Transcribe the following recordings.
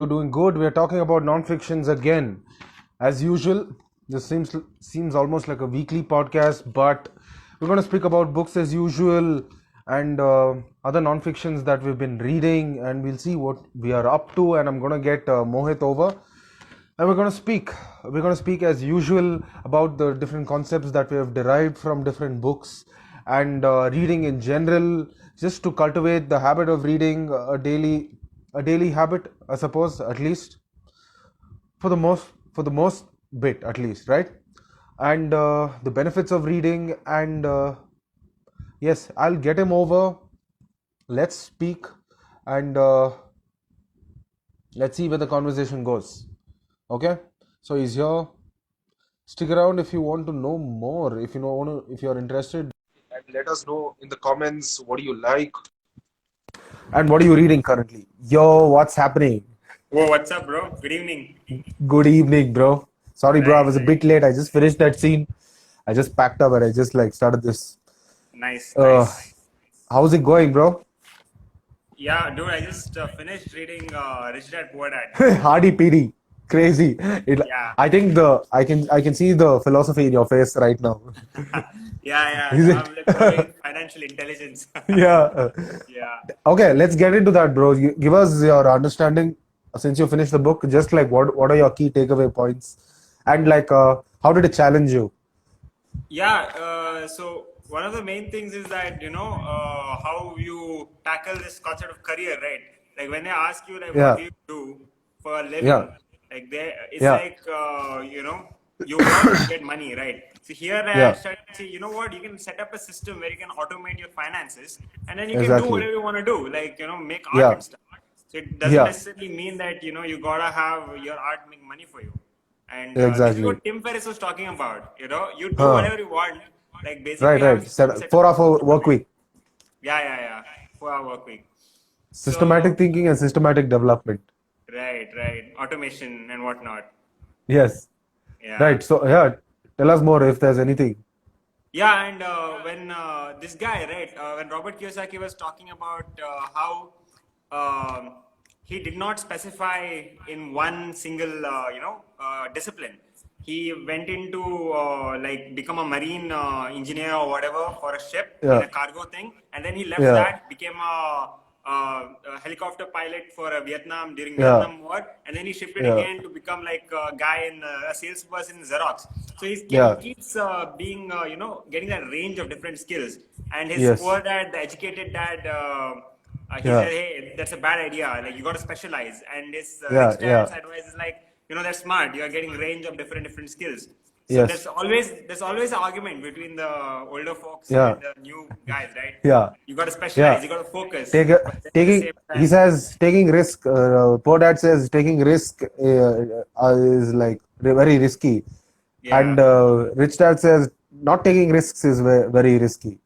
You're doing good. We're talking about non-fictions again. As usual, this seems almost like a weekly podcast, but we're going to speak about books as usual and other non-fictions that we've been reading, and we'll see what we are up to. And I'm going to get Mohit over, and we're going to speak. We're going to speak as usual about the different concepts that we have derived from different books and reading in general, just to cultivate the habit of reading a daily habit, I suppose, at least for the most bit, at least, right? And the benefits of reading, and yes, I'll get him over. Let's speak, and let's see where the conversation goes. Okay, so he's here. Stick around if you want to know more. If you're interested, and let us know in the comments what do you like and what are you reading currently. Yo, what's happening? Oh, what's up, bro? Good evening. Good evening, bro. Sorry, bro, I Right, was a right. bit late. I just finished that scene. I just packed up and I just like started this. Nice, Uh, nice. how's it going, bro? Yeah, dude, I just finished reading Rich Dad Poor Dad. Hardy PD, crazy. It, Yeah, I can see the philosophy in your face right now. yeah, yeah. Is So it? I'm like following financial intelligence. Yeah. Yeah. Okay, let's get into that, bro. Give us your understanding since you finished the book. Just like what are your key takeaway points, and like how did it challenge you? Yeah, so one of the main things is that, how you tackle this concept of career, right? Like when they ask you, like, what Yeah, do you do for a yeah, living? Like, it's yeah, like, you work to get money, right? So here I yeah. started to say, you know what, you can set up a system where you can automate your finances and then you can do Exactly. whatever you want to do, like, make art Yeah, and stuff. So it doesn't yeah. necessarily mean that, you gotta have your art make money for you. And this is Exactly. what Tim Ferriss was talking about. You do Huh. whatever you want. Like basically Right, have a right. system set up. 4 hour work week. Yeah, yeah, yeah. 4 hour work week. So Systematic thinking and systematic development. right, right. Automation and whatnot. Yes. Yeah. Right. So yeah, tell us more if there's anything. Yeah, and when this guy, right, when Robert Kiyosaki was talking about how um, he did not specify in one single, discipline. He went into like become a marine engineer or whatever for a ship in Yeah, a cargo thing, and then he left yeah, that, became a helicopter pilot for Vietnam during yeah, Vietnam War, and then he shifted yeah, again to become like a guy in a salesperson in Xerox. So he yeah. keeps being getting that range of different skills. And his Yes. poor dad, the educated dad, he Yeah, said, "Hey, that's a bad idea. Like you got to specialize." And his yeah, rich yeah. dad's advice is like, that's smart. You are getting range of different skills. So Yes. there's always an argument between the older folks Yeah, and the new guys, right? yeah, You got to specialize. yeah. You got to focus. Take a, But then at the taking. same He time, says taking risk. Poor dad says taking risk is like very risky, and yeah. rich dad says not taking risks is very risky.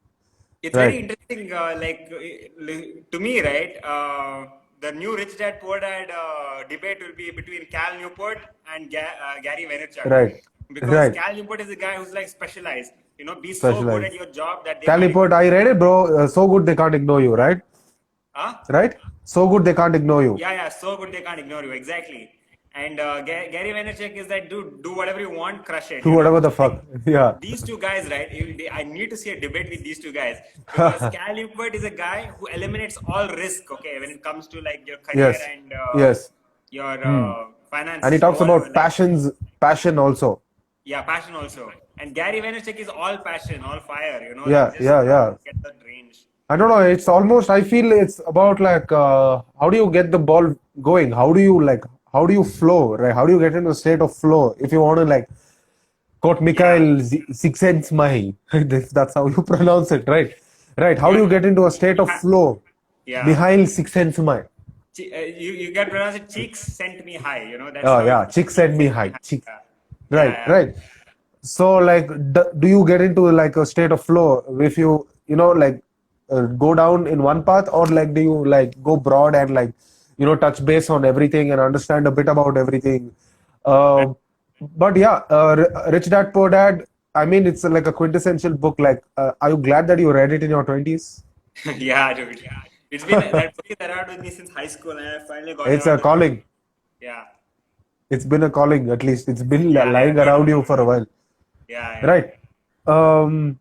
It's very Right. interesting, to me, right? The new Rich Dad Poor Dad debate will be between Cal Newport and Gary Vaynerchuk, Right. because Right. Cal Newport is a guy who's like specialized. Be so good at Specialized. your job that they can't Caliport, ignore I you. read it, bro. So good they can't ignore you, right? Huh? Right? So good they can't ignore you. Yeah, yeah, so good they can't ignore you. Exactly. And Gary Vaynerchuk is that dude, do whatever you want, crush it. Do whatever the So like fuck. Yeah. these two guys, right? I need to see a debate with these two guys, because Cal Newport is a guy who eliminates all risk. Okay, when it comes to like your career Yes. and Yes. your Hmm. And he finances or talks whatever. about Like passion also. yeah, passion also. And Gary Vaynerchuk is all passion, all fire. Like Yeah, just yeah, yeah. get that range. I don't know. It's almost, I feel it's about like, how do you get the ball going? How do you flow, right? How do you get into a state of flow? If you want to like quote Yeah, Mikhail Csikszentmihalyi, if that's how you pronounce it, right? Right. How do yeah. you get into a state You of have, flow? yeah. Mikhail Csikszentmihalyi. You can pronounce it. Cheeks sent me high. That's Oh how yeah, it. chick Cheeks send me sent me high. high. Chick. Yeah, Right, yeah, right. So like, do you get into like a state of flow if like go down in one path, or like do you like go broad and like touch base on everything and understand a bit about everything? yeah. Uh, but yeah, Rich Dad Poor Dad. I mean, it's like a quintessential book. Like, are you glad that you read it in your 20s? Yeah, dude. It's been that book is around with me since high school, and I finally got It's around a to read it. calling. Yeah. It's been a calling, at least. It's been Yeah. lying Yeah. around you for a while. Yeah. Yeah. Right. Um,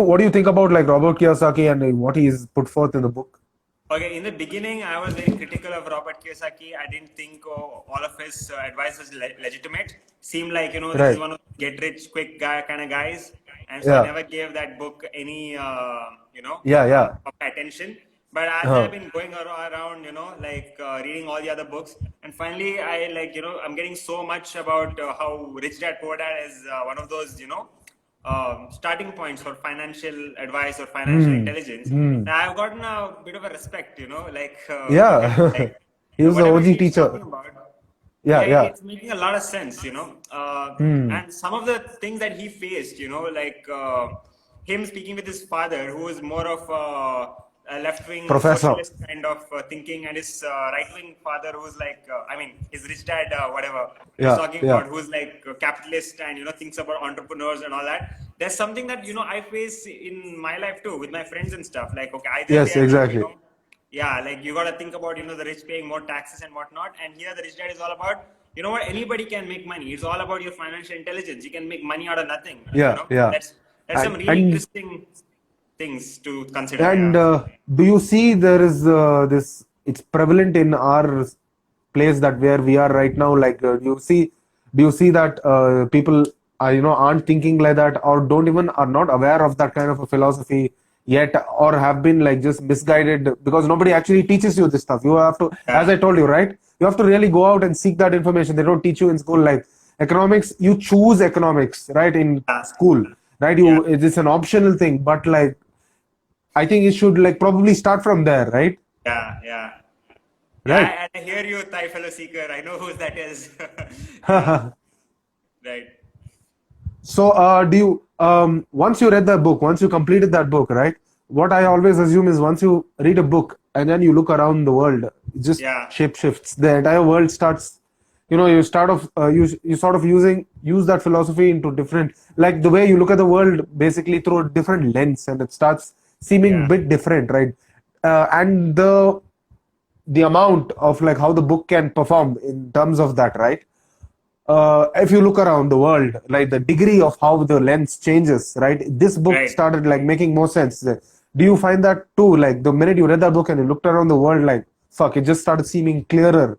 what do you think about like Robert Kiyosaki and what he's put forth in the book? Okay, in the beginning, I was very critical of Robert Kiyosaki. I didn't think all of his advice was legitimate. Seemed like, this is Right. one of the get rich quick guy kind of guys. And so I Yeah. never gave that book any, Yeah. Yeah. of attention. But as I've Uh, been going around, like reading all the other books, and finally I like, I'm getting so much about how Rich Dad Poor Dad is one of those, starting points for financial advice or financial hmm. intelligence. Hmm. Now, I've gotten a bit of a respect, like because Yeah. like He was the whatever OG she's teacher. talking about, Yeah. yeah, Yeah. it's making a lot of sense, Hmm. and some of the things that he faced, like him speaking with his father, who was more of a left-wing Professor. socialist kind of thinking, and his right-wing father, who's like, I mean, his rich dad, whatever he's Yeah. talking Yeah. about, who's like a capitalist and thinks about entrepreneurs and all that. There's something that I face in my life too with my friends and stuff. Like, okay, either Yes. they are like, Exactly. yeah, like you got to think about the rich paying more taxes and whatnot, and here the rich dad is all about what, anybody can make money. It's all about your financial intelligence. You can make money out of nothing. Yeah. Yeah. That's some really And interesting things to consider. And Yeah. do you see there is this? It's prevalent in our place that where we are right now. Like, do you see that people are aren't thinking like that, or don't even are not aware of that kind of a philosophy yet, or have been like just misguided because nobody actually teaches you this stuff. You have to, as Yeah. I told you, right? You have to really go out and seek that information. They don't teach you in school. Like economics, you choose economics, right? In Yeah. school, right? Yeah. It's an optional thing, but like I think it should like probably start from there, right? Yeah. Yeah. Right. Yeah. I hear you, Thai fellow seeker. I know who that is. Yeah. Right. So, do you once you read that book, once you completed that book, right? What I always assume is once you read a book and then you look around the world, it just Yeah. shape shifts. The entire world starts. You start off. You sort of use that philosophy into different, like the way you look at the world, basically through a different lens, and it starts seeming a Yeah. bit different, right? And the amount of like how the book can perform in terms of that, right? If you look around the world, like the degree of how the lens changes, right? This book Right. started like making more sense. Do you find that too? Like the minute you read that book and you looked around the world, like fuck, it just started seeming clearer.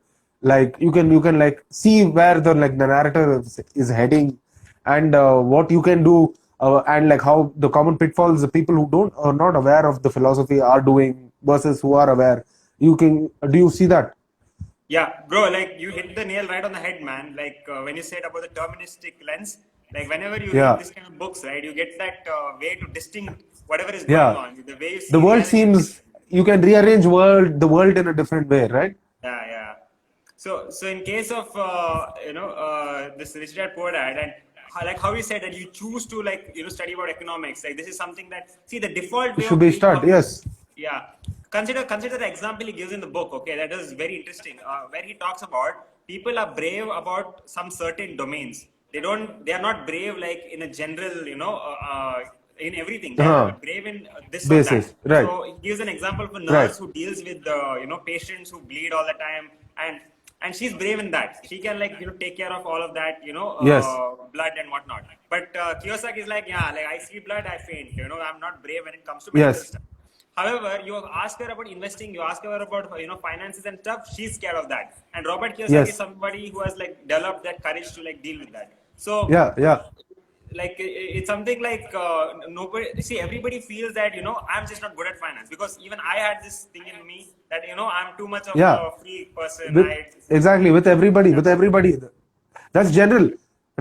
Like you can like see where the narrator is heading, and what you can do, and like how the common pitfalls the people who don't are not aware of the philosophy are doing versus who are aware. Do you see that? Yeah, bro, like you hit the nail right on the head, man. Like when you said about the deterministic lens, like whenever you read Yeah, this kind of books, right, you get that way to distinct whatever is going yeah. on. The way you The see world reality is seems different. you can rearrange the world in a different way, right? Yeah, yeah. So in case of this rich dad poor dad, and like how you said that you choose to like study about economics, like this is something that see the default It way should of be being start. how Yes. yeah. Consider the example he gives in the book. Okay, that is very interesting. Where he talks about people are brave about some certain domains. They are not brave like in a general, in everything. They are Uh-huh. brave in this or that. Basis. Right. So he gives an example of a Right. nurse who deals with patients who bleed all the time, and she's brave in that. She can like take care of all of that, Yes. blood and whatnot. But Kiyosaki is like, yeah, like I see blood, I faint. I'm not brave when it comes to medical Yes. stuff. However, you ask her about investing, you ask her about finances and stuff. She's scared of that. And Robert Kiyosaki is Yes. somebody who has like developed that courage to like deal with that. So Yeah. Yeah. like it's something like nobody see everybody feels that I'm just not good at finance because even I had this thing in me that I'm too much of Yeah. a free person. With exactly with everybody. With everybody. That's general,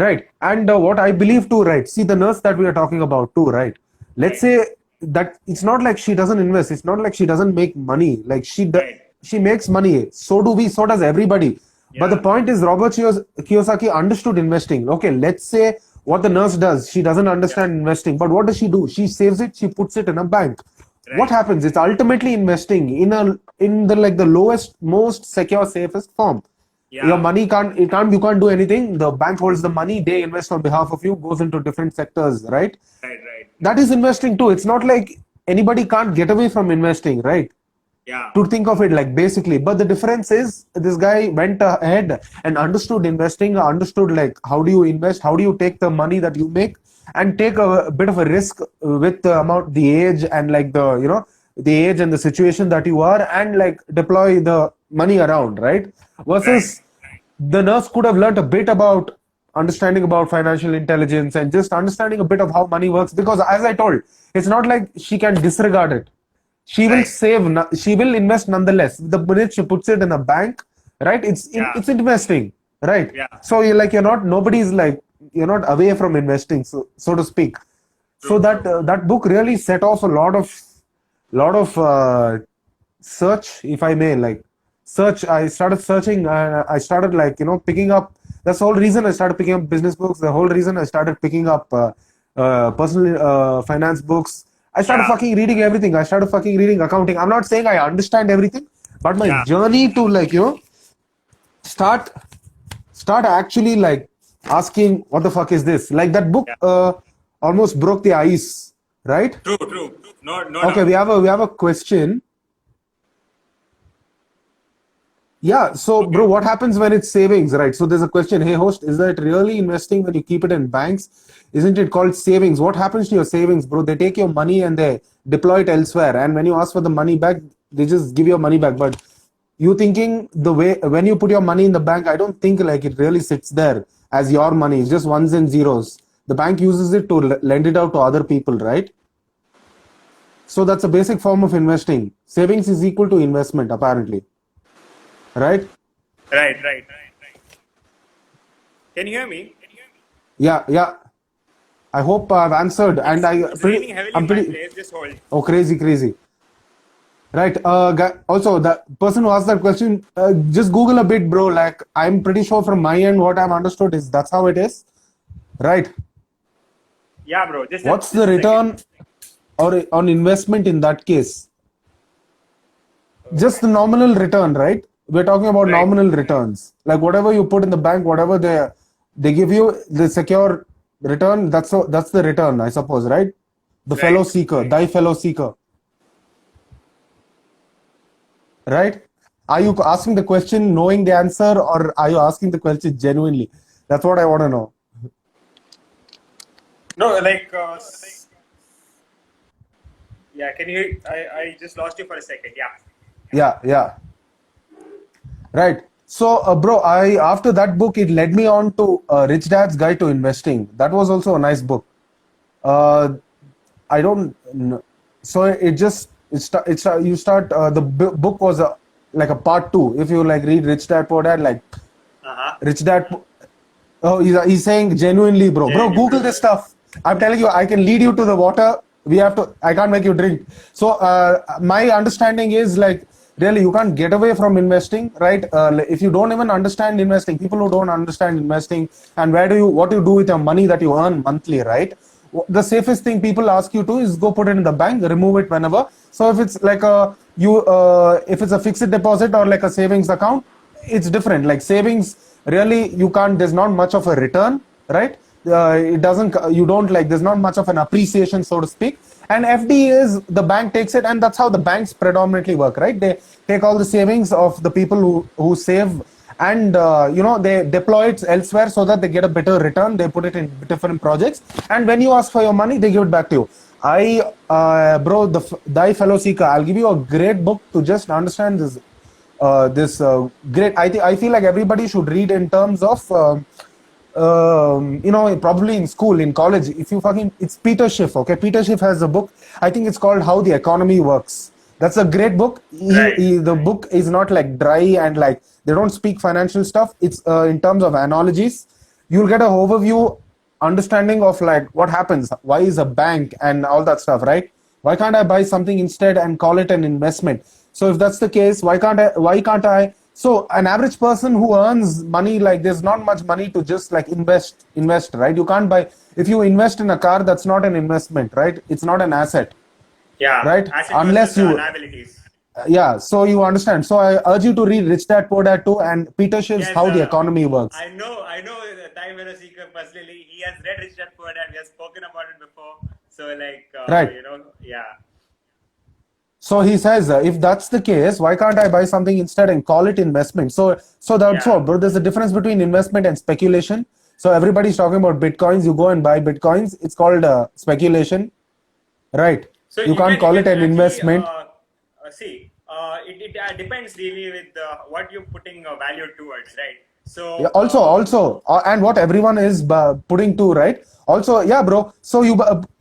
right? And what I believe too, right? See the nurse that we are talking about too, right? Let's Right, say that it's not like she doesn't invest. It's not like she doesn't make money. Like right, she makes money. So do we. So does everybody. But the yeah, point is, Robert Kiyosaki understood investing. Okay, let's say what the nurse does. She doesn't yeah, understand investing, but what does she do? She saves it. She puts it in a bank. What right, happens? It's ultimately investing in the like the lowest, most secure, safest form. Your yeah, money you can't do anything. The bank holds the money. They invest on behalf of you. Goes into different sectors, right? right, right, That is investing too. It's not like anybody can't get away from investing, right? Yeah. to think of it like basically. But the difference is this guy went ahead and understood investing, understood like how do you invest, how do you take the money that you make and take a bit of a risk with the amount, the age and like the, you know, the age and the situation that you are, and like deploy the money around, right? Right. Versus the nurse could have learned a bit about understanding about financial intelligence and just understanding a bit of how money works, because as I told, it's not like she can disregard it. She will Right. save, she will invest nonetheless. The minute she puts it in a bank, right, Yeah. it's investing, right? Yeah. So you're like, you're not, nobody's like, you're not away from investing, so to speak. So True. that True. that book really set off a lot of search, if I may, like search. I started searching, I started like, you know, picking up. That's the whole reason I started picking up business books. The whole reason I started picking up personal finance books. I started Yeah. fucking reading everything. I started fucking reading accounting. I'm not saying I understand everything, but my Yeah. journey to like, you know, start start actually like asking what the fuck is this, like that book Yeah. almost broke the ice, right? True. True. No. No Okay, doubt. we have a question. Yeah, so Okay. bro, what happens when it's savings, right? So there's a question, hey host, is that really investing when you keep it in banks? Isn't it called savings? What happens to your savings, bro? They take your money and they deploy it elsewhere. And when you ask for the money back, they just give your money back. But you thinking the way when you put your money in the bank, I don't think like it really sits there as your money. It's just ones and zeros. The bank uses it to lend it out to other people, right? So that's a basic form of investing. Savings is equal to investment, apparently, right? Right. Right. Can you hear me? Yeah, yeah. I hope I've answered, and It's raining heavily I'm in my pretty. place. Just hold. Oh, crazy, crazy. Right. Also, the person who asked that question, just Google a bit, bro. Like, I'm pretty sure from my end, what I've understood is that's how it is. Right. Yeah, bro. Just a What's the just a second. return or on investment in that case? Just the Right. nominal return, right? We're talking about Right. nominal returns. Like whatever you put in the bank, whatever they give you, the secure return. That's the return, I suppose, right? The fellow Right. seeker, thy fellow seeker, right? Are you asking the question knowing the answer, or are you asking the question genuinely? That's what I want to know. No, like. Yeah. Can you? I just lost you for a second. Yeah. Yeah, yeah. Right. So, bro, I after that book, it led me on to Rich Dad's Guide to Investing. That was also a nice book. Uh, I don't. So it just you start the book was like a part two. If you like read Rich Dad Poor Dad, like Uh huh. Rich Dad. Oh, he's saying genuinely, bro. Bro, Jenny, Google bro. this stuff. I'm telling you, I can lead you to the water. We have to. I can't make you drink. So my understanding is like really you can't get away from investing, right? If you don't even understand investing, people who don't understand investing and what do you do with your money that you earn monthly, right? The safest thing people ask you to is go put it in the bank, remove it whenever. So if it's like if it's a fixed deposit or like a savings account, it's different. Like savings, really, you can't. There's not much of a return, right? It doesn't. You don't like. There's not much of an appreciation, so to speak. And FD is the bank takes it, and that's how the banks predominantly work, right? They take all the savings of the people who save, and they deploy it elsewhere so that they get a better return. They put it in different projects, and when you ask for your money, they give it back to you. Bro, thy fellow seeker, I'll give you a great book to just understand this great. I feel like everybody should read in terms of probably in school, in college. If you fucking, it's Peter Schiff. Okay, Peter Schiff has a book. I think it's called How the Economy Works. That's a great book. Right. The book is not like dry and like they don't speak financial stuff. It's in terms of analogies. You'll get an overview understanding of like what happens, why is a bank and all that stuff, right? Why can't I buy something instead and call it an investment? So if that's the case, why can't I so an average person who earns money, like there's not much money to just like invest, right? You can't buy. If you invest in a car, that's not an investment, right? It's not an asset, Yeah. right? Asset Unless versus you liabilities. yeah, so you understand. So I urge you to read Rich Dad Poor Dad too and Peter Schiff's Yes. How the Economy Works. I know. Time Seeker personally. He has read Rich Dad Poor Dad. We have spoken about it before. So like, Right. yeah. So he says, if that's the case, why can't I buy something instead and call it investment? So that's Yeah. all, bro. There's a difference between investment and speculation. So everybody's talking about bitcoins. You go and buy bitcoins. It's called speculation, right? So You can't call it an actually investment. see. It depends really with what you're putting value towards, right? Yeah, So and what everyone is putting to, right? Also, yeah, bro. So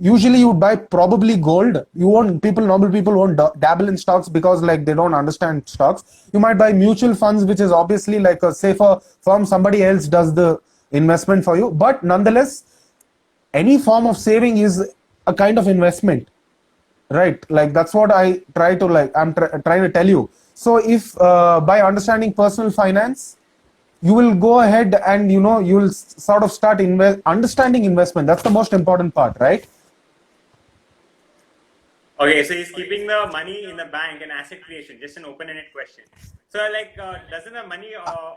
usually you would buy probably gold. You won't, normal people won't dabble in stocks because like they don't understand stocks. You might buy mutual funds, which is obviously like a safer firm. Somebody else does the investment for you. But nonetheless, any form of saving is a kind of investment, right? Like that's what I try to like. Trying to tell you. So if by understanding personal finance you will go ahead and you will sort of start understanding investment. That's the most important part, right? okay, so he's keeping the money in the bank and asset creation. Just an open-ended question. So like, doesn't the money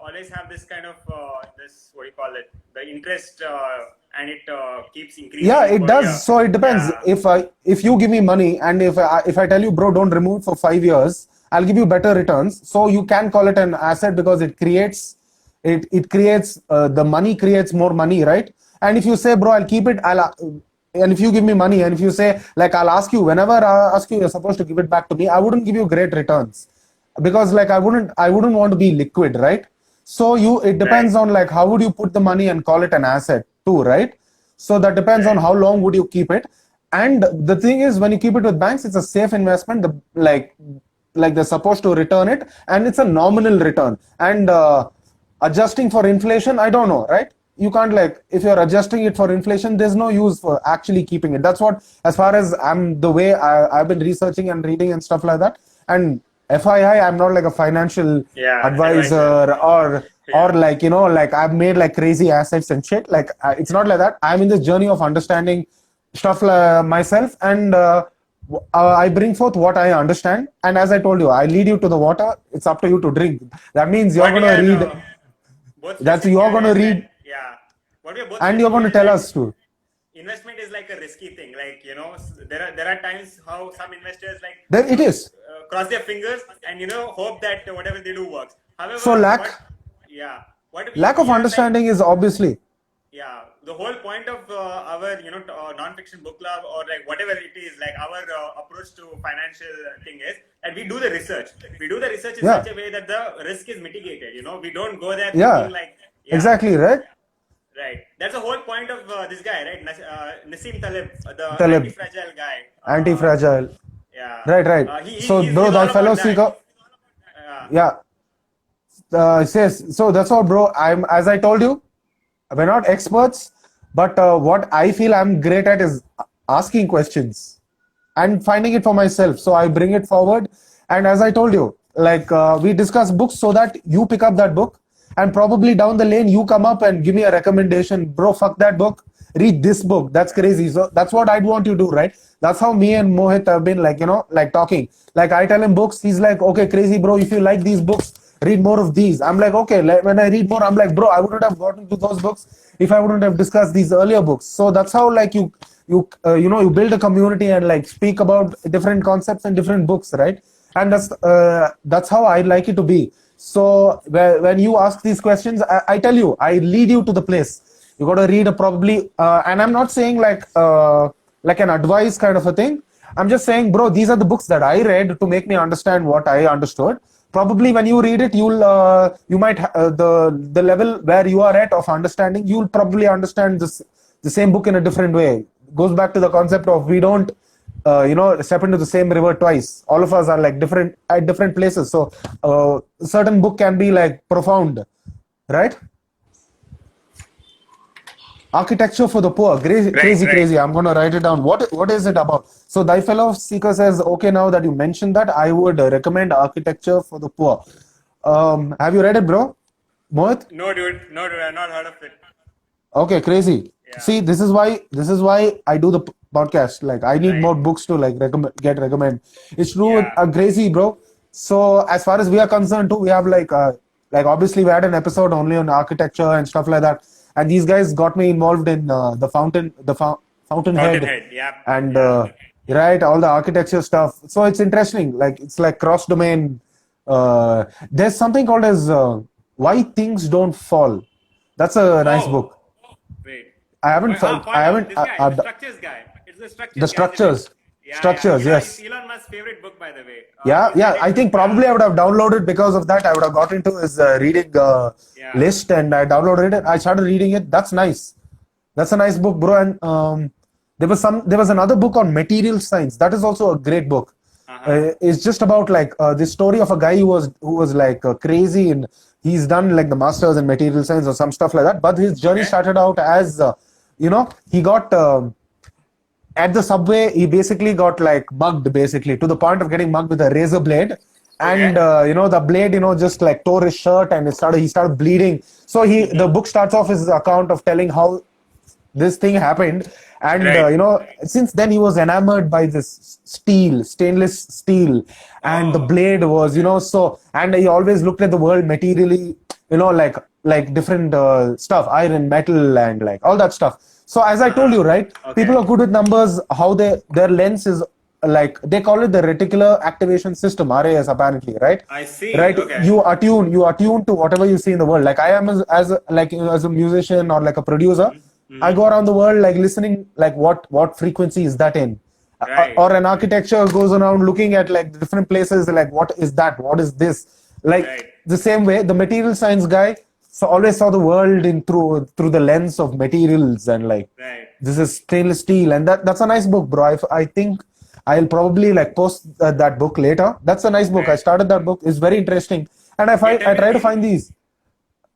always have this kind of this, what do you call it, the interest, and it keeps increasing Yeah, it per year? does. So it depends. Yeah. If you give me money and if I tell you, bro, don't remove for 5 years, I'll give you better returns. So you can call it an asset because it creates the money creates more money, right? And if you say, bro, I'll keep it, and if you give me money and if you say like I'll ask you whenever I ask you, you're supposed to give it back to me, I wouldn't give you great returns because like I wouldn't want to be liquid, right? So it Right. depends on like how would you put the money and call it an asset too, right? So that depends on Right. how long would you keep it. And the thing is, when you keep it with banks, it's a safe investment. Like they're supposed to return it, and it's a nominal return. And adjusting for inflation, I don't know, right? You can't, like, if you're adjusting it for inflation, there's no use for actually keeping it. That's what, as far as the way I've been researching and reading and stuff like that. And FII, I'm not like a financial Yeah. advisor or Yeah. like like I've made like crazy assets and shit. Like it's not like that. I'm in this journey of understanding stuff myself, and I bring forth what I understand. And as I told you, I lead you to the water. It's up to you to drink. That means you're What we gonna are read. both That's stressing you're here gonna is that, read, yeah, what we are both and you're stressing here gonna is tell that us to. investment is like a risky thing. Like, there are times how some investors like, Then it is. cross their fingers and hope that whatever they do works. So However, yeah, what lack we of are like, understanding is obviously. yeah, the whole point of our non-fiction book club, or like whatever it is, like our approach to financial thing is that we do the research. We do the research in Yeah. such a way that the risk is mitigated. We don't go there thinking Yeah. like, yeah. Exactly, right? Right. That's the whole point of this guy, right? Nassim Taleb, the Taleb, anti-fragile guy. anti-fragile. Yeah. Right. So, bro, He's thy all about fellow that. seeker. Uh, Yeah. Says so. That's all, bro. As I told you, we're not experts, but what I feel I'm great at is asking questions and finding it for myself. So I bring it forward, and as I told you, like we discuss books so that you pick up that book, and probably down the lane you come up and give me a recommendation, bro. Fuck that book. Read this book. That's crazy. So that's what I'd want you to do, right? That's how me and Mohit have been like, like talking. Like I tell him books, he's like, okay, crazy, bro. If you like these books, read more of these. I'm like, okay. When I read more, I'm like, bro, I wouldn't have gotten to those books if I wouldn't have discussed these earlier books. So that's how like you build a community and like speak about different concepts and different books, right? And that's how I like it to be. So when you ask these questions, I tell you, I lead you to the place. You got to read probably, and I'm not saying like an advice kind of a thing. I'm just saying, bro, these are the books that I read to make me understand what I understood. Probably when you read it, you might the level where you are at of understanding, you'll probably understand the same book in a different way. Goes back to the concept of we don't step into the same river twice. All of us are like different at different places. So certain book can be like profound, right? Architecture for the Poor. Crazy, crazy, right. crazy. I'm going to write it down. What is it about? So thy fellow seeker says, okay, now that you mentioned that, I would recommend Architecture for the Poor. Have you read it, bro? Mohit? No, dude. No, dude. I've not heard of it. Okay, crazy. Yeah. See, this is why I do the podcast. Like, I need Right. more books to like recommend. It's true with Yeah. crazy, bro. So as far as we are concerned too, we have like obviously we had an episode only on architecture and stuff like that, and these guys got me involved in the Fountainhead, Fountainhead. Yeah. and Yeah. right? All the architecture stuff. So it's interesting. Like it's like cross domain. There's something called as Why Things Don't Fall. That's a nice Oh, book. wait. I haven't. Point I out haven't. this guy, the structures guy. It's the The structures guy, isn't it? structures. Structures. It's Yes. Elon Musk's favorite book, by the way. Yeah. He's Yeah. read I it. think probably I would have downloaded because of that. I would have got into his reading Yeah. list and I downloaded it. I started reading it. That's nice. That's a nice book, bro. And there was another book on material science. That is also a great book. It's just about like this story of a guy who was like crazy and he's done like the masters in material science or some stuff like that. But his journey Okay. started out as he got at the subway. He basically got like mugged, basically to the point of getting mugged with a razor blade. And the blade just like tore his shirt and he started bleeding. So the book starts off his account of telling how this thing happened. And Right. since then he was enamored by this stainless steel, and the blade was so. And he always looked at the world materially, like different stuff, iron, metal, and like all that stuff. So as I told you, right, Okay. people are good with numbers. How their lens is, like they call it the reticular activation system, RAS, apparently, right? I see. Right. Okay. You attune to whatever you see in the world. Like I am as a musician or like a producer, I go around the world like listening, like what frequency is that in. Right. Or an architecture goes around looking at like different places, like what is that, what is this, like Right. the same way the material science guy always saw the world in through the lens of materials, and like Right. this is stainless steel. And that's a nice book, bro. I think I'll probably like post that book later. That's a nice book. I Right. started that book. It's very interesting, and I try to definitely. find these.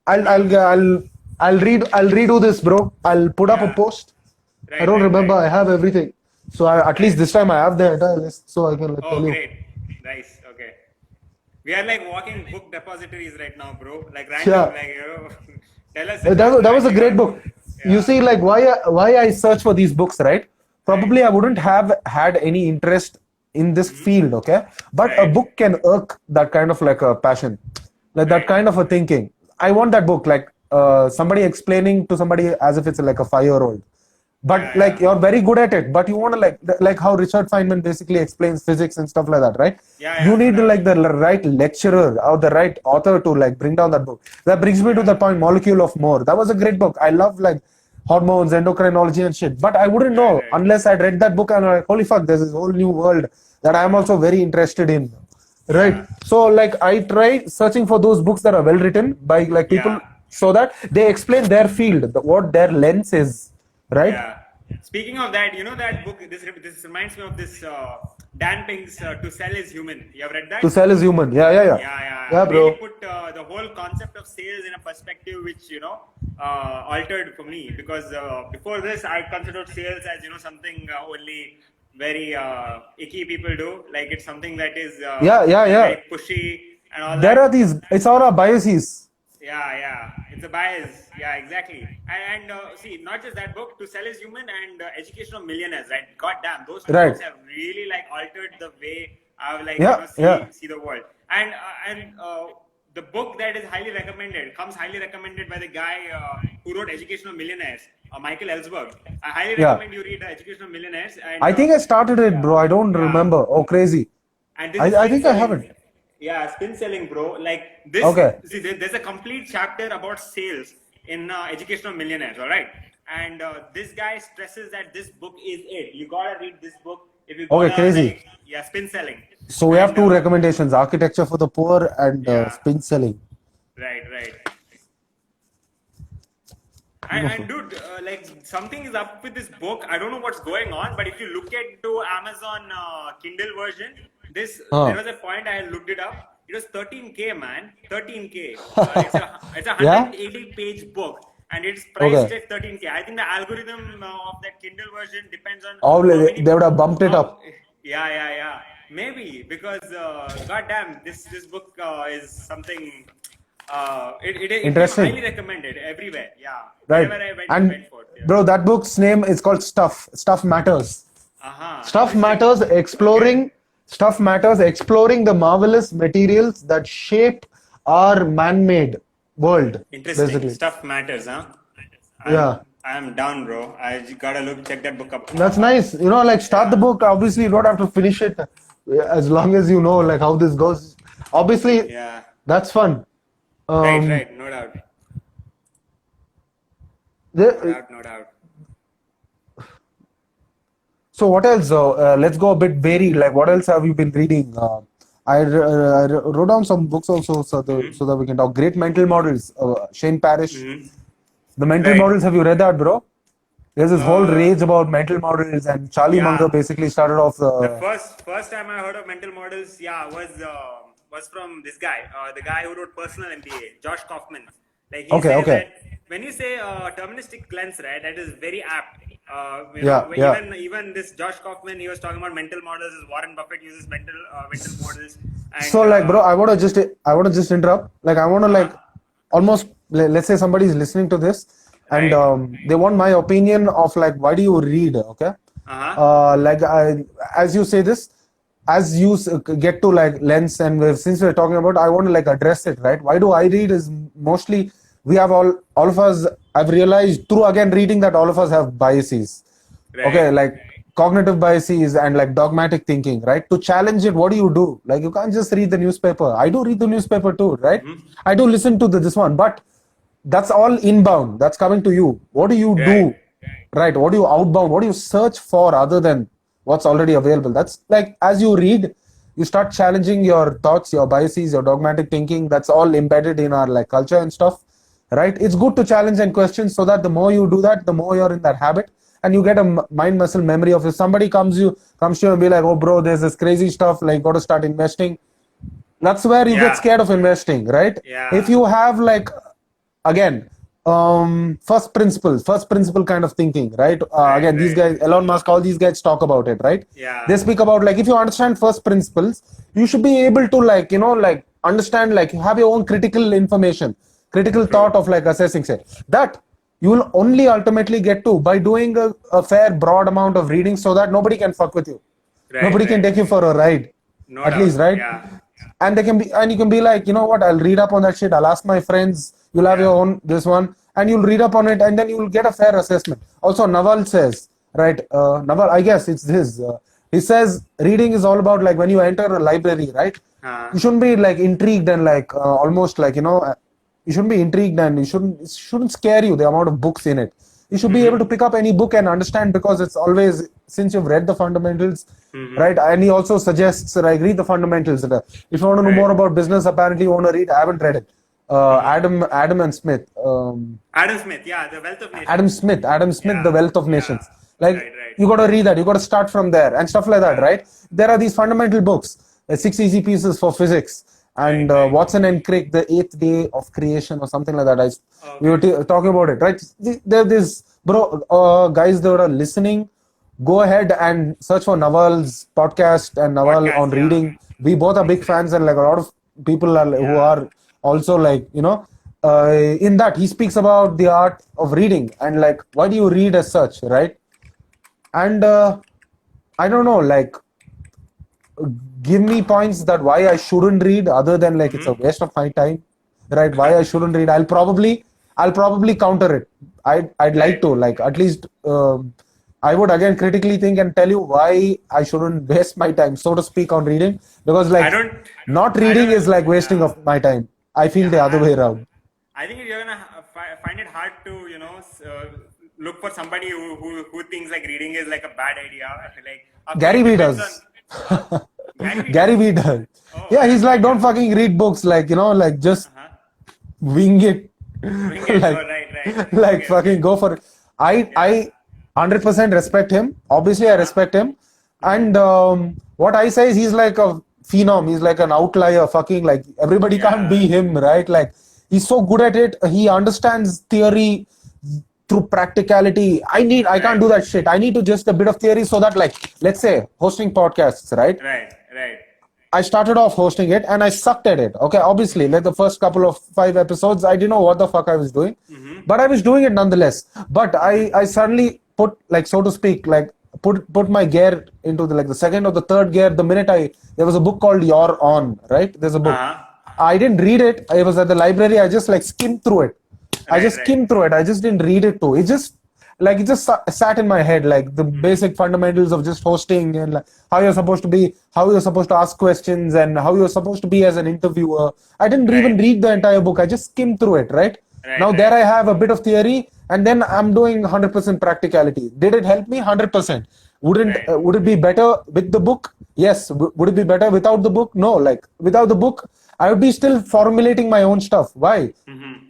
I'll redo this, bro. I'll put up a Yeah. post. I Right, don't right, remember. right. I have everything, so at least this time I have the entire list, so I can like, Oh, tell you. great. Nice. Okay. We are like walking book depositories right now, bro. Like Yeah. random, tell us. That was a great book. You Yeah. see, like why I search for these books, right? Probably I wouldn't have had any interest in this field, okay? But a Right. book can irk that kind of like a passion, like that Right. kind of a thinking. I want that book, like somebody explaining to somebody as if it's like a 5-year-old. But Yeah, like yeah. you're very good at it, but you want to like how Richard Feynman basically explains physics and stuff like that, right? Yeah, You yeah, need yeah. like the right lecturer or the right author to like bring down that book. That brings me to the point, Molecule of More. That was a great book. I love like hormones, endocrinology and shit. But I wouldn't know Right. unless I'd read that book and I'm like, holy fuck, there's this whole new world that I'm also very interested in. Right. Yeah. So like I try searching for those books that are well written by like people, Yeah. so that they explain their field, what their lens is. Right? Yeah. Speaking of that, you know that book. This reminds me of this Dan Pink's "To Sell Is Human." You have read that? To sell is human. Yeah, yeah, yeah. Yeah, bro. Really put the whole concept of sales in a perspective which altered for me, because before this I considered sales as something only very icky people do. Like it's something that is Yeah. very pushy and all There that. are these. It's all our biases. Yeah, it's a bias. Yeah, exactly. And see, not just that book, "To Sell Is Human" and "Education of Millionaires," right? God damn, those two Right. books have really like altered the way I like Yeah, see the world. And the book that is highly recommended comes highly recommended by the guy who wrote "Education of Millionaires," Michael Ellsberg. I highly Yeah. recommend you read "Education of Millionaires." And I think I started it, bro. I don't remember. Oh, crazy. and this I is think spin I selling. haven't. Yeah, spin selling, bro. Like this. Okay. See, there's a complete chapter about sales in Education of Millionaires. All right, and this guy stresses that this book is it. You gotta read this book if you. Okay, Gotta, crazy. yeah, spin selling. So we have And, two recommendations: architecture for the poor and Yeah. spin selling. Right. And dude, like something is up with this book. I don't know what's going on, but if you look at to Amazon Kindle version, there was a point I looked it up. It was 13K, man. 13K. It's a Yeah? 180-page book, and it's priced Okay. at 13K. I think the algorithm of that Kindle version depends on Oh, how many- they would have bumped it up. Yeah. Maybe because goddamn, this book is something. It Interesting. highly recommended everywhere. Yeah. Right. Wherever I went, And went for it. Yeah. bro, that book's name is called Stuff. Stuff Matters. Uh-huh. Stuff Matters, exploring the marvelous materials that shape our man-made world. Interesting. Basically. Stuff matters, huh? Yeah. I'm down, bro. I gotta check that book up. That's nice. You know, like start the book. Obviously, you don't have to finish it as long as you know like how this goes. Obviously, Yeah. that's fun. Right, Um, right. No doubt. the- No doubt, no doubt. so what else? Let's go a bit varied. Like, what else have you been reading? I wrote down some books also so that we can talk. Great Mental Models. Shane Parrish. The Mental Right. Models. Have you read that, bro? There's this whole Uh, rage about mental models, and Charlie Yeah. Munger basically started off The the. first time I heard of mental models, yeah, was from this guy, the guy who wrote Personal MBA, Josh Kaufman. Like he Okay, says okay. that when you say deterministic lens, right, that is very apt. Yeah, yeah. Even this Josh Kaufman, he was talking about mental models. Warren Buffett uses mental models. And, So like, bro, I want to just interrupt. Like, I want to like almost let's say somebody is listening to this and Right. they want my opinion of like why do you read? Okay, like as you say this, as you get to like lens and since we're talking about, I want to like address it, right? Why do I read is mostly we have all of us. I've realized through again reading that all of us have biases. Right. Okay, like cognitive biases and like dogmatic thinking, right? To challenge it, what do? Like you can't just read the newspaper. I do read the newspaper too, right? I do listen to this one, but that's all inbound. That's coming to you. What do you do? Right? What do you outbound? What do you search for other than what's already available? That's like as you read, you start challenging your thoughts, your biases, your dogmatic thinking. That's all embedded in our like culture and stuff, right? It's good to challenge and question so that the more you do that, the more you're in that habit and you get a mind muscle memory of if somebody comes to you and be like, oh bro, there's this crazy stuff, like got to start investing. That's where you Yeah. get scared of investing, right? Yeah. If you have like again first principle kind of thinking, right? Again, these right. guys, Elon Musk, all these guys talk about it, right? Yeah. They speak about like if you understand first principles, you should be able to like like understand, like you have your own critical thought of like assessing, say that you will only ultimately get to by doing a fair broad amount of reading so that nobody can fuck with you. Right, Nobody can right. take you for a ride. No At doubt, least, right? yeah. And they can be, and you can be like, you know what, I'll read up on that shit. I'll ask my friends. You'll have your own this one, and you'll read up on it, and then you'll get a fair assessment. Also, Naval says, right? Naval, I guess it's his. He says reading is all about like when you enter a library, right? You shouldn't be like intrigued and like almost like you shouldn't be intrigued and it shouldn't scare you the amount of books in it. You should be able to pick up any book and understand because it's always since you've read the fundamentals, right? And he also suggests like read the fundamentals. If you want to know more about business, apparently you want to read. I haven't read it. Adam and Smith. Adam Smith, yeah, The Wealth of Nations. Adam Smith, Yeah, The Wealth of Nations. Like right. you got to read that. You got to start from there and stuff like that, right? There are these fundamental books, 6 Easy Pieces for Physics, and Watson and Crick, The Eighth Day of Creation, or something like that. We were talking about it, right? There, this guys that are listening, go ahead and search for Naval's podcast and Naval Podcast, on yeah. reading. We both are big fans, and like a lot of people are who are also like in that he speaks about the art of reading and like why do you read as such, right? And I don't know, like give me points that why I shouldn't read other than like it's a waste of my time, right? Why I shouldn't read. I'll probably counter it. I'd like to like at least I would again critically think and tell you why I shouldn't waste my time, so to speak, on reading, because like not reading is like wasting of my time. I feel the other way around. I think you're gonna find it hard to look for somebody who thinks like reading is like a bad idea. Like Gary Vee depends does. on- Gary Vee Gary Vee does. Yeah, he's like, don't fucking read books, like like just wing it. Bring it. like, Right. like Okay. fucking go for it. I 100% respect him. Obviously, I respect him. And what I say is he's like a phenom. He's like an outlier. Fucking like everybody can't be him, right? Like he's so good at it. He understands theory through practicality. I can't do that shit. I need to just a bit of theory so that like, let's say hosting podcasts, right? Right. I started off hosting it and I sucked at it. Okay, obviously, like the first couple of 5 episodes, I didn't know what the fuck I was doing, but I was doing it nonetheless. But I suddenly put, like, so to speak, like put my gear into the like the second or the third gear the minute there was a book called You're On, right? There's a book. I didn't read it. I was at the library. I just like skimmed through it. I just skimmed through it. I just didn't read it too. It just like it just sat in my head, like the basic fundamentals of just hosting and like how you're supposed to be, how you're supposed to ask questions, and how you're supposed to be as an interviewer. I didn't even Right. read the entire book. I just skimmed through it, right? Right, Now right. there I have a bit of theory, and then I'm doing 100% practicality. Did it help me? 100%. Wouldn't Right. would it be better with the book? Yes. Would it be better without the book? No. Like without the book, I would be still formulating my own stuff. Why?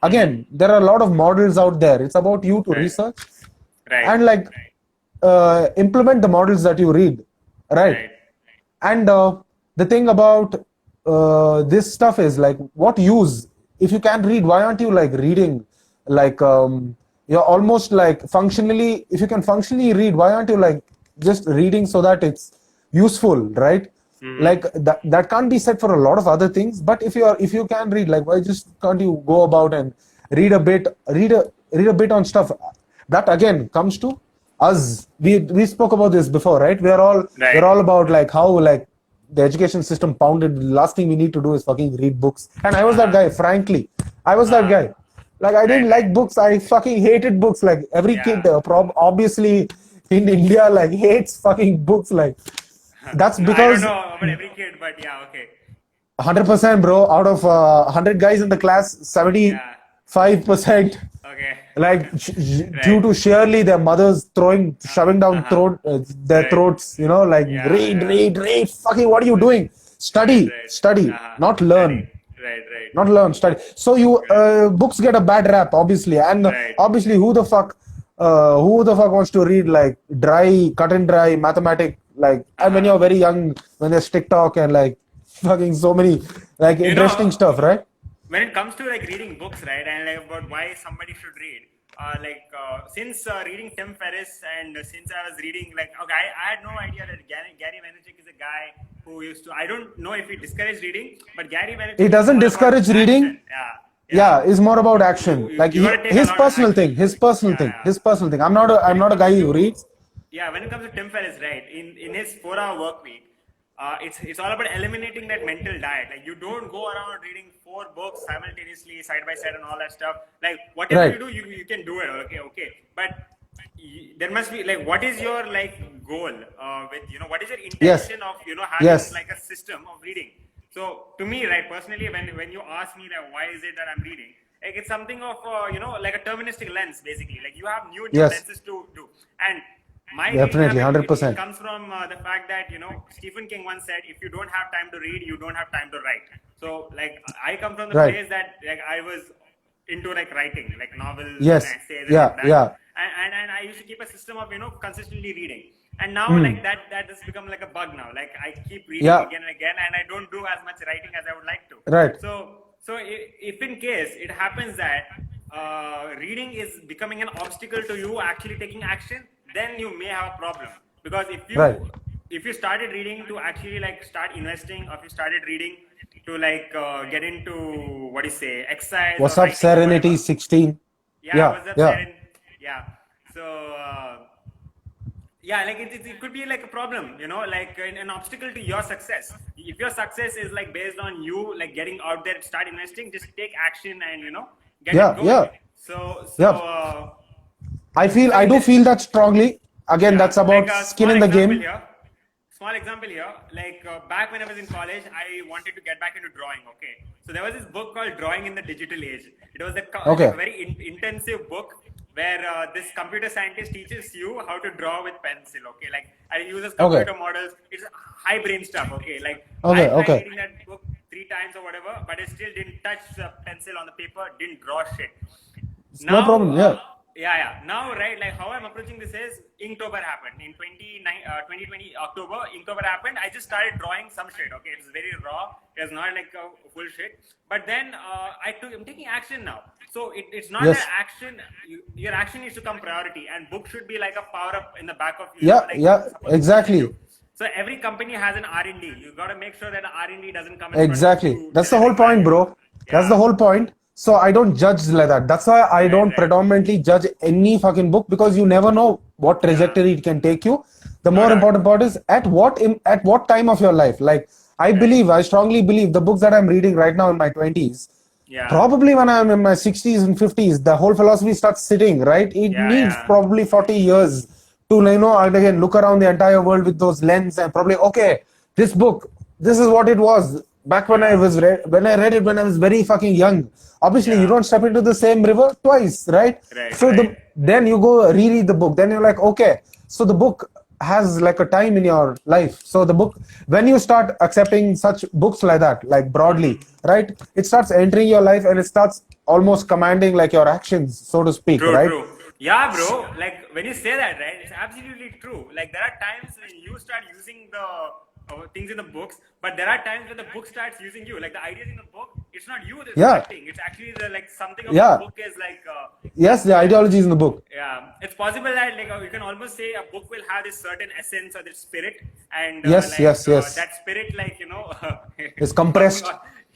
Again, there are a lot of models out there. It's about you to Right. research Right. and like implement the models that you read, right? Right. And the thing about this stuff is like, what use? If you can read, why aren't you like reading? Like you're almost like functionally. If you can functionally read, why aren't you like just reading so that it's useful, right? Like that can't be said for a lot of other things. But if you can read, like why just can't you go about and read a bit on stuff? That again comes to us. We spoke about this before, right? Right. We're all about like how like the education system pounded. The last thing we need to do is fucking read books. And I was that guy, frankly. I was that guy. Like I didn't Right. like books. I fucking hated books. Like every Yeah. kid, obviously in India, like hates fucking books. Like that's No, because I don't know about every kid, but yeah, okay. 100%, bro. Out of 100 guys in the class, 75%, Okay. like due to sheerly their mothers shoving down their Right. throats, like Yeah, read, fucking, what are you doing? Study, Right. study, not learn. Right, right. Not learn, study. So you books get a bad rap, obviously, and Right. obviously, who the fuck wants to read like cut and dry mathematic, like, and when you're very young, when there's TikTok and like fucking so many like interesting stuff, right? When it comes to like reading books, right, and like about why somebody should read, since reading Tim Ferriss and since I was reading, like, okay, I had no idea that Gary Vaynerchuk is a guy who used to. I don't know if he discouraged reading, but Gary Vaynerchuk. He doesn't is all about discourage reading. action. Yeah, it's more about action. Like you gotta take a his lot of personal action. thing, his personal Yeah, thing, yeah. his personal thing. I'm not a guy who reads. Yeah, when it comes to Tim Ferriss, right, in his 4-hour work week, it's all about eliminating that mental diet. Like you don't go around reading 4 books simultaneously, side by side, and all that stuff. Like whatever Right. you do, you can do it. Okay. But there must be like, what is your like goal with what is your intention of having Yes. like a system of reading? So to me, right, personally, when you ask me that why is it that I'm reading, like it's something of like a deterministic lens, basically. Like you have new Yes. lenses to do, and my Definitely, reading habit, 100%. it comes from the fact that Stephen King once said, if you don't have time to read, you don't have time to write. So like I come from the Right. place that like I was into like writing, like novels, Yes. and essays, and Yeah, like that. yeah. And I used to keep a system of consistently reading. And now like that has become like a bug now. Like I keep reading Yeah. again and again, and I don't do as much writing as I would like to. Right. So if in case it happens that reading is becoming an obstacle to you actually taking action, then you may have a problem. Because Right. if you started reading to actually like start investing, or if you started reading to like get into what do you say, exercise. What's or up, writing or Serenity whatever. 16? Yeah, what's up, yeah. Seren? Yeah. So yeah, like it could be like a problem, like an obstacle to your success. If your success is like based on you like getting out there, start investing, just take action and get Yeah, it going. yeah. So Yeah. I do feel that strongly. Again, that's about like a skin in the small example game. here. Small example here. Like back when I was in college, I wanted to get back into drawing. Okay, so there was this book called Drawing in the Digital Age. It was Okay. a very intensive book where this computer scientist teaches you how to draw with pencil. Okay, like I uses computer models. It's high brain stuff. Okay, like Okay, I tried okay. reading that book 3 times or whatever, but I still didn't touch the pencil on the paper. Didn't draw shit. No problem, yeah. Yeah. Now, right, like how I'm approaching this is Inktober happened in 2020 October. Inktober happened. I just started drawing some shit. Okay, it's very raw. It's not like a full shit. But then I'm taking action now. So it's not Yes. that action. Your action needs to come priority, and book should be like a power up in the back of you. Yeah, like, yeah, supposed to exactly. push you. So every company has an R&D. You got to make sure that R&D doesn't come in front of Exactly. you That's the whole point, bro. That's Yeah. the whole point. So I don't judge like that. That's why I don't right. predominantly judge any fucking book, because you never know what trajectory it can take you. The more important part is at what time of your life. Like I strongly believe the books that I'm reading right now in my 20s, Yeah. Probably when I'm in my 60s and 50s, the whole philosophy starts sitting, right? It Yeah, needs yeah. probably 40 years to, and again, look around the entire world with those lens and probably, okay, this book, this is what it was back when Yeah. when I read it when I was very fucking young. Obviously, you Yeah. don't step into the same river twice, right? Right, So right. then you go reread the book. Then you're like, okay, so the book has like a time in your life. So the book, when you start accepting such books like that, like broadly, right, it starts entering your life and it starts almost commanding like your actions, so to speak, True, right? true. Yeah, bro. Like when you say that, right? It's absolutely true. Like there are times when you start using the things in the books, but there are times when the book starts using you. Like the ideas in the book, it's not you that's Yeah, acting. It's actually the like something of the yeah. book is like Yes, the ideology is in the book. yeah. It's possible that like you can almost say a book will have this certain essence or this spirit, and Yes, yes, yes. that spirit It's compressed.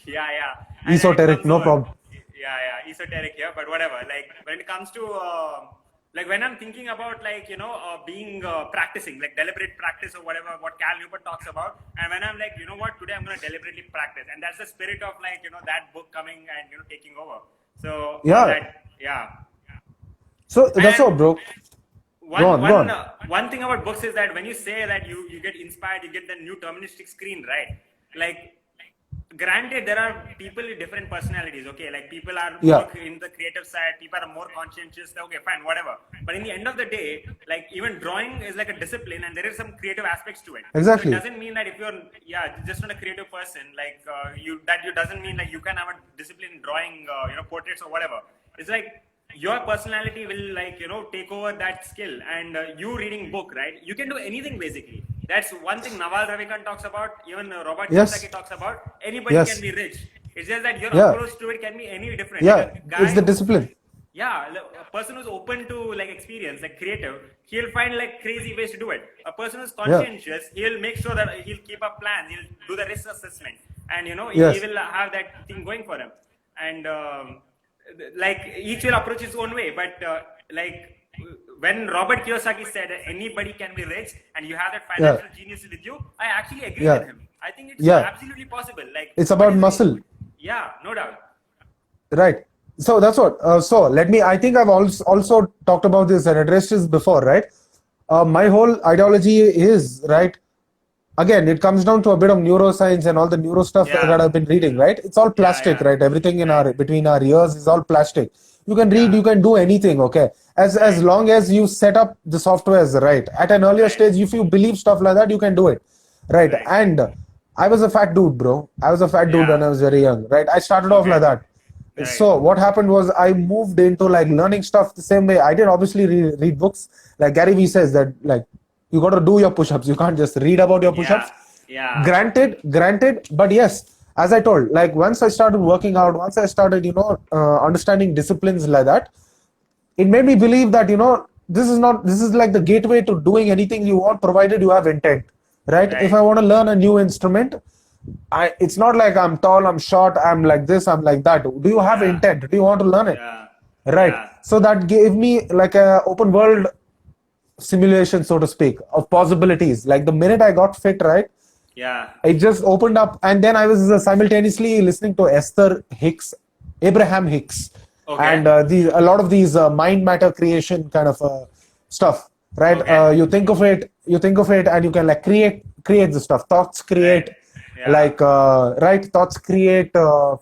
yeah, yeah, and then it Esoteric, comes no over. problem. Yeah, esoteric here, but whatever. Like when it comes to like when I'm thinking about being practicing, like deliberate practice or whatever, what Cal Newport talks about, and when I'm like, you know what, today I'm gonna deliberately practice, and that's the spirit of that book coming and taking over. So Yeah. yeah. So that's all, And bro. Go on. one thing about books is that when you say that you get inspired, you get the new terministic screen, right? Like, granted, there are people with different personalities. Okay, like people are Yeah. more in the creative side, people are more conscientious. Okay, fine, whatever. But in the end of the day, like even drawing is like a discipline, and there is some creative aspects to it. Exactly. So it doesn't mean that if you're just not a creative person, like you doesn't mean like you can have a discipline in drawing, portraits or whatever. It's like your personality will take over that skill, and you reading book, right, you can do anything basically. That's one thing Naval Ravikant talks about, even Robert Yes. Kiyosaki talks about. Anybody Yes. can be rich. It's just that your Yeah. approach to it can be any different. Yeah, Like a guy it's the discipline. a person who's open to like experience, like creative, he'll find like crazy ways to do it. A person who's conscientious, he'll make sure that he'll keep up plans, he'll do the risk assessment, and Yes. he will have that thing going for him. And like each will approach his own way, but when Robert Kiyosaki said that anybody can be rich and you have that financial genius with you, I actually agree Yeah. with him. I think it's Yeah. absolutely possible. Like It's what about is the- muscle. Yeah, no doubt. Right. So that's what. So let me. I think I've also talked about this and addressed this before, right? My whole ideology is right. Again, it comes down to a bit of neuroscience and all the neuro stuff Yeah. that I've been reading, right? It's all plastic, yeah. right? Everything in our between our ears is all plastic. You can read, Yeah. you can do anything, okay? As long as you set up the softwares right. At an earlier Right. stage, if you believe stuff like that, you can do it, right? Right. And I was a fat dude, bro. I was a fat dude Yeah. when I was very young, right? I started off Okay. like that. Right. So what happened was I moved into like learning stuff the same way. I did obviously read books. Like Gary Vee says that like you got to do your push-ups. You can't just read about your push-ups. Yeah. Granted, but yes, as I told, like once I started working out, once I started, understanding disciplines like that, it made me believe that this is like the gateway to doing anything you want, provided you have intent, right? If I want to learn a new instrument, it's not like I'm tall, I'm short, I'm like this, I'm like that. Do you have Yeah. intent? Do you want to learn it? Yeah. Right. Yeah. So that gave me like a open world simulation, so to speak, of possibilities. Like the minute I got fit, right, Yeah. it just opened up, and then I was simultaneously listening to Abraham Hicks, Okay. and a lot of these mind matter creation kind of stuff, right? Okay. You think of it, and you can like create the stuff. Thoughts create, Yeah. like right? Thoughts create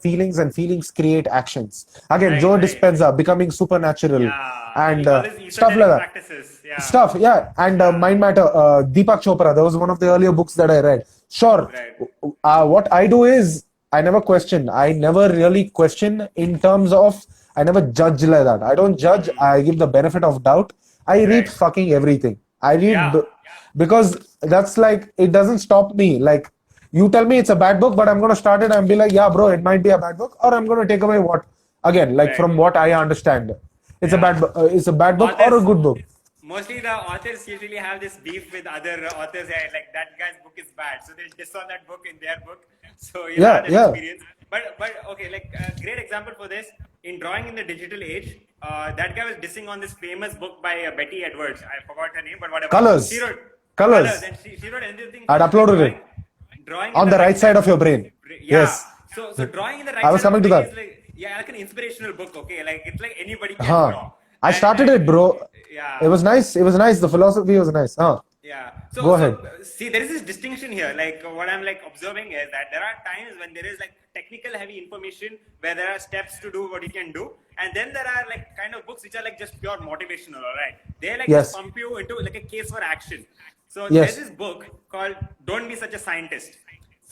feelings, and feelings create actions. Again, Right, Joe right. Dispenza, becoming supernatural, Yeah. and All these stuff like esoteric that. practices. Yeah. Stuff, yeah, and mind matter. Deepak Chopra, that was one of the earlier books that I read. Sure, Right. what I do is I never question. I never really question in terms of I never judge like that. I don't judge. I give the benefit of doubt. I read Right. fucking everything. I read Yeah. because that's like it doesn't stop me. Like you tell me it's a bad book, but I'm gonna start it and be like, yeah, bro, it might be a bad book, or I'm gonna take away what again, like Right. from what I understand. It's Yeah. it's a bad book or a Authors- good book. Mostly the authors usually have this beef with other authors. Like that guy's book is bad, so they'll diss on that book in their book. So you Yeah, have that yeah. experience. But okay, like a great example for this in drawing in the digital age. That guy was dissing on this famous book by Betty Edwards. I forgot her name, but whatever. Colours. She wrote Colours. and she wrote anything. I'd uploaded it. Drawing On in the right side of your brain. Yeah. Yes. So drawing in the right I was side of coming to the brain that. is like, yeah, like an inspirational book. Okay, like it's like anybody can Huh. draw. I started it, bro. Yeah. It was nice. It was nice. The philosophy was nice. Huh. Yeah. Go ahead. See, there is this distinction here. Like what I'm like observing is that there are times when there is like technical heavy information where there are steps to do what you can do, and then there are like kind of books which are like just pure motivational. All right, they like Yes. just pump you into like a case for action. So Yes. there's this book called "Don't Be Such a Scientist."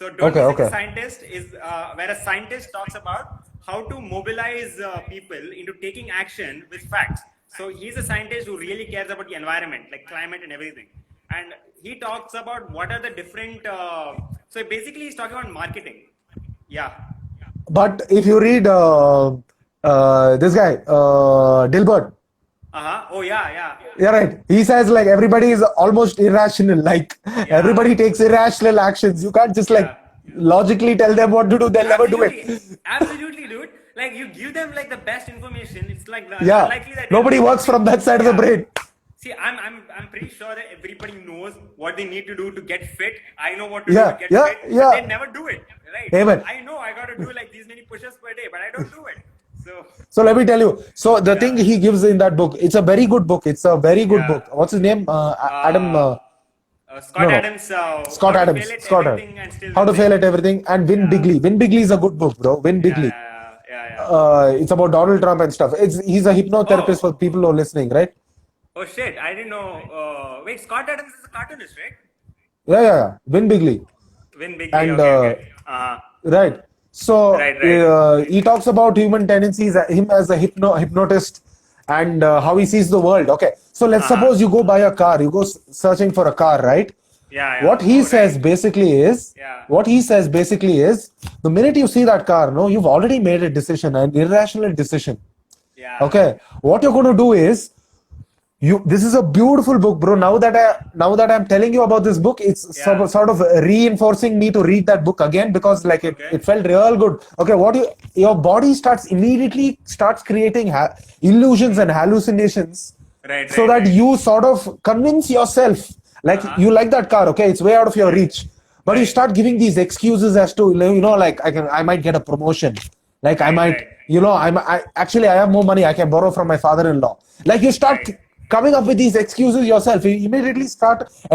So "Don't Okay, Be Such okay. a Scientist" is where a scientist talks about how to mobilize people into taking action with facts. So he's a scientist who really cares about the environment, like climate and everything. And he talks about what are the different. So basically, he's talking about marketing. Yeah. But if you read this guy, Dilbert, Oh yeah, yeah. yeah, right. He says like everybody is almost irrational. Like everybody takes irrational actions. You can't just like Yeah. logically tell them what to do. They'll never do Absolutely, it. absolutely, dude. Like you give them like the best information. It's like Yeah. unlikely that they'll Nobody do works something. from that side of the Yeah. brain. See, I'm pretty sure that everybody knows what they need to do to get fit. I know what to Yeah, do to get yeah, fit, yeah. but they never do it. Right? Amen. I know I gotta do like these many push-ups per day, but I don't do it. So So let me tell you. So the Yeah. thing he gives in that book, it's a very good book. It's a very good Yeah. book. What's his name? Adam. Scott no. Adams. Scott How to Adams. fail at Scott Adams. everything and still How to win fail big. at everything and win Yeah. bigly. Win bigly is a good book, bro. Win bigly. Yeah. It's about Donald Trump and stuff. He's a hypnotherapist Oh. for people who are listening, right? Oh shit! I didn't know. Wait, Scott Adams is a cartoonist, right? Yeah. Win bigly. Win big. And, Okay. Right. So Right. he talks about human tendencies, him as a hypnotist, and how he sees the world. Okay. So let's suppose you go buy a car, you go searching for a car, right? Yeah. What he Oh, says right. basically is, Yeah. the minute you see that car, no, you've already made a decision, an irrational decision. Yeah. Okay. What you're going to do is, this is a beautiful book, bro. Now that I'm telling you about this book, it's Yeah. sort of reinforcing me to read that book again, because like Okay. it felt real good. Okay, your body immediately starts creating illusions and hallucinations, Right. so right, that right. you sort of convince yourself like you like that car. Okay, it's way out of your reach, but you Right. start giving these excuses as to, like I might get a promotion, like I Right, might, right. I have more money, I can borrow from my father-in-law. Like you start Right. coming up with these excuses yourself. You immediately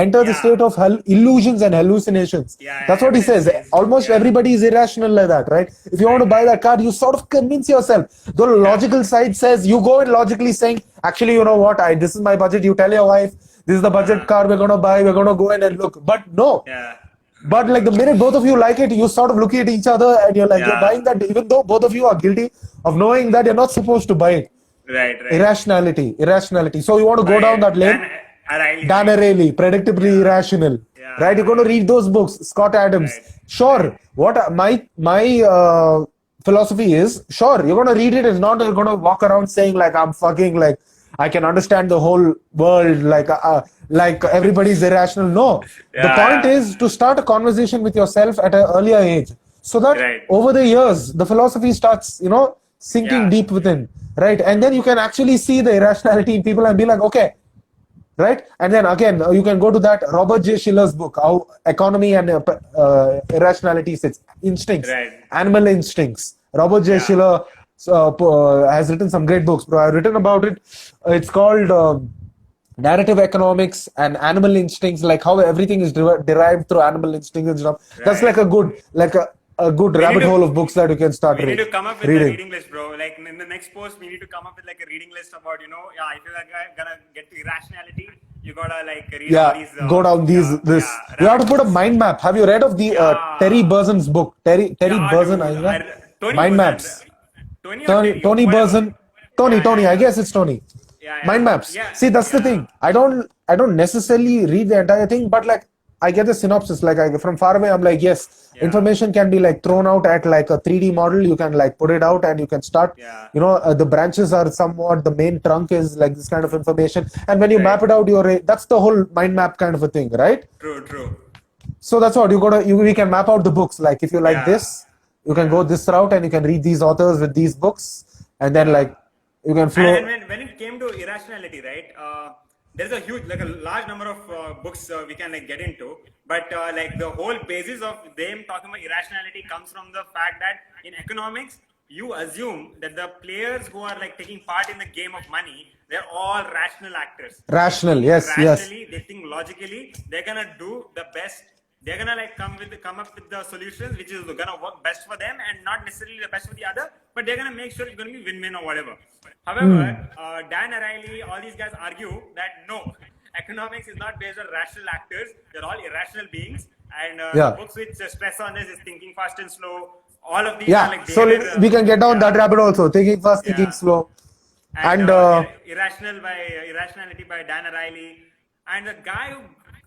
enter the Yeah. state of illusions and hallucinations. Yeah, That's what he says. evidence-based. Almost Yeah. everybody is irrational like that, right? If you want to buy that car, you sort of convince yourself. The logical side says, you go in logically saying, actually, you know what? This is my budget. You tell your wife, this is the budget car we're gonna buy. We're gonna go in and look. But no. Yeah. But like the minute both of you like it, you sort of look at each other and you're like, you're Yeah. buying that, even though both of you are guilty of knowing that you're not supposed to buy it. Right. Irrationality. So you want to go down that lane. Dan Ariely, predictably irrational. Yeah. Right? You're going to read those books. Scott Adams. Right. Sure. What my philosophy is, sure, you're going to read it. It's not you're going to walk around saying like I'm fucking like I can understand the whole world like everybody's irrational. No. The Yeah. point is to start a conversation with yourself at an earlier age, so that Right. over the years the philosophy starts, sinking Yeah. deep within. Right? And then you can actually see the irrationality in people and be like, okay, right? And then again, you can go to that Robert J. Schiller's book, How Economy and Irrationality Sits. Instincts, Right. animal instincts. Robert J. Yeah. Schiller has written some great books, bro. I've written about it. It's called Narrative Economics and Animal Instincts, like how everything is derived through animal instincts and stuff. That's Right. like a good rabbit need to- hole of books that you can start We need reading. to come up with a reading list, bro. Like in the next post, we need to come up with like a reading list about, if you're like, gonna get to irrationality, you gotta like read all these. Go down this. You have to put a mind map. Have you read of the Terry Burson's book? Terry Burson, Mind Maps. Tony Burson. Tony. I guess it's Tony. Yeah. Mind maps. Yeah, See, that's the yeah. thing. I don't necessarily read the entire thing, but like I get the synopsis. Like from far away, I'm like, yes. Yeah. Information can be like thrown out at like a 3D model. You can like put it out and you can start. Yeah. The branches are somewhat. The main trunk is like this kind of information, and when you Right. map it out, that's the whole mind map kind of a thing, right? True. So that's what we can map out the books. Like if you like Yeah. this, you can go this route and you can read these authors with these books, and then like you can flow. And when it came to irrationality, right? There's a large number of books we can like get into, but like the whole basis of them talking about irrationality comes from the fact that in economics, you assume that the players who are like taking part in the game of money, they're all rational actors. Rational, They think yes, yes. rationally, they think logically, they're gonna do the best. They're gonna like come up with the solutions which is gonna work best for them and not necessarily the best for the other, but they're gonna make sure it's gonna be win-win or whatever. However, Dan Ariely, all these guys argue that no, economics is not based on rational actors. They're all irrational beings, and Yeah. the books which stress on this is thinking fast and slow. All of these Yeah, are like so behavior, we can get down yeah. that rabbit also. Thinking fast, thinking Yeah. slow. And Irrationality by Dan Ariely, and the guy who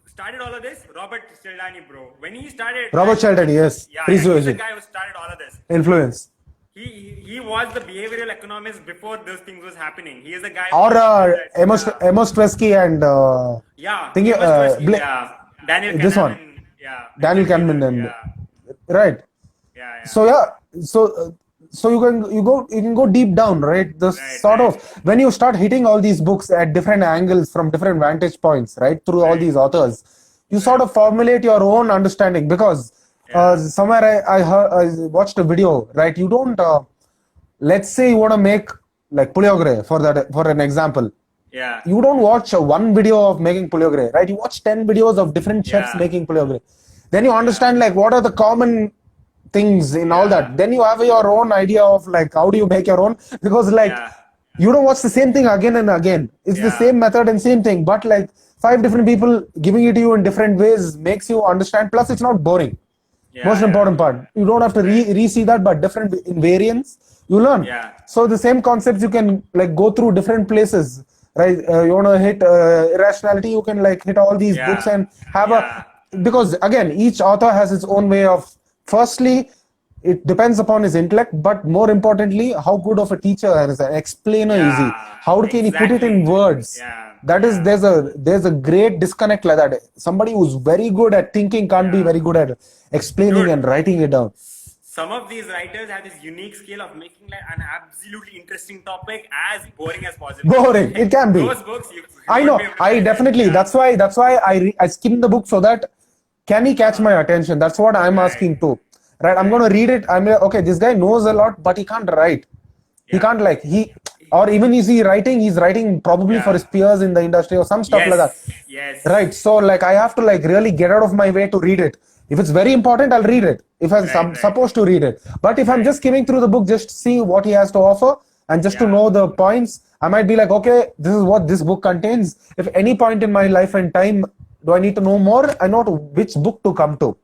started all of this, Robert Cialdini, bro. When he started, Robert Cialdini, yes. yeah, he's the Persuasion. guy who started all of this. Influence. He was the behavioral economist before those things was happening. He is the guy. Or Amos yeah. Tversky and Yeah, thinking, Amos Tversky, Bla- yeah. Daniel this Kahneman, one. yeah. Daniel Kahneman and yeah, right. yeah. So so you can go deep down, right? The sort of when you start hitting all these books at different angles from different vantage points, right? Through all these authors, you sort of formulate your own understanding because somewhere I watched a video, right? You don't let's say you want to make like puliogre for an example. Yeah. You don't watch one video of making puliogre, right? You watch 10 videos of different chefs Yeah. making puliogre. Then you understand like what are the common things in all that. Then you have your own idea of like how do you make your own, because like Yeah. you don't watch the same thing again and again. It's the Yeah. same method and same thing, but like 5 different people giving it to you in different ways makes you understand. Plus, it's not boring. Yeah, Most yeah. important part. You don't have to re-see that, but different in variants you learn. Yeah. So the same concepts you can like go through different places, right? You want to hit irrationality, you can like hit all these Yeah. books and have Yeah. because again each author has its own way of. Firstly, it depends upon his intellect, but more importantly, how good of a teacher is an explainer is he? Yeah, How can he put it in exactly. words? Yeah, That is there's a great disconnect like that. Somebody who's very good at thinking can't be very good at explaining Dude. and writing it down. Some of these writers have this unique skill of making like an absolutely interesting topic as boring as possible. Boring, it can be. Those books, you I won't know. be able to I write. definitely. Yeah. That's why I skim the book so that can he catch my attention? That's what I'm asking too. Right? I'm gonna read it. I'm like, okay. This guy knows a lot, but he can't write. He Yeah. can't like or even is he writing? He's writing probably for Yeah. his peers in the industry or some stuff Yes. like that. Yes. Right. So like I have to like really get out of my way to read it. If it's very important, I'll read it. If I'm Right. supposed to read it. But if I'm just skimming through the book, just to see what he has to offer and just to Yeah. know the points, I might be like, okay, this is what this book contains. If any point in my life and time do I need to know more, I know which book to come to.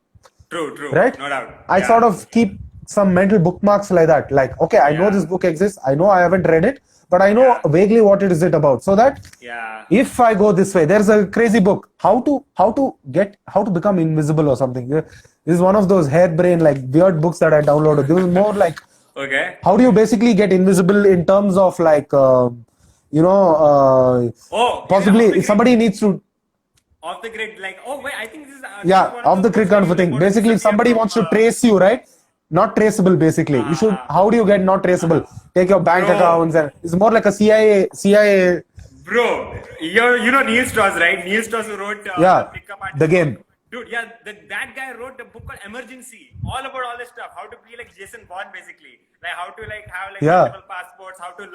True. Right? No doubt. I Yeah. sort of keep some mental bookmarks like that. Like, okay, I know Yeah. this book exists. I know I haven't read it, but I know Yeah. vaguely what it is about. So that Yeah. if I go this way, there's a crazy book, how to become invisible or something. This is one of those harebrained like weird books that I downloaded. This was more like Okay. how do you basically get invisible in terms of like Oh. possibly is it if somebody needs to off the grid, like, oh wait, I think this is this is yeah one off the those grid books kind of a where thing. you go to Basically, if somebody disappear wants to from, trace you, right? Not traceable. Basically, you should. How do you get not traceable? Take your bank Bro. accounts and it's more like a CIA. Bro, you know Neil Strauss, right? Neil Strauss who wrote Yeah, Pickup Artist the game. book. Dude, yeah, that guy wrote a book called Emergency, all about all this stuff. How to be like Jason Bourne, basically. Like how to like have like Yeah. multiple passports. How to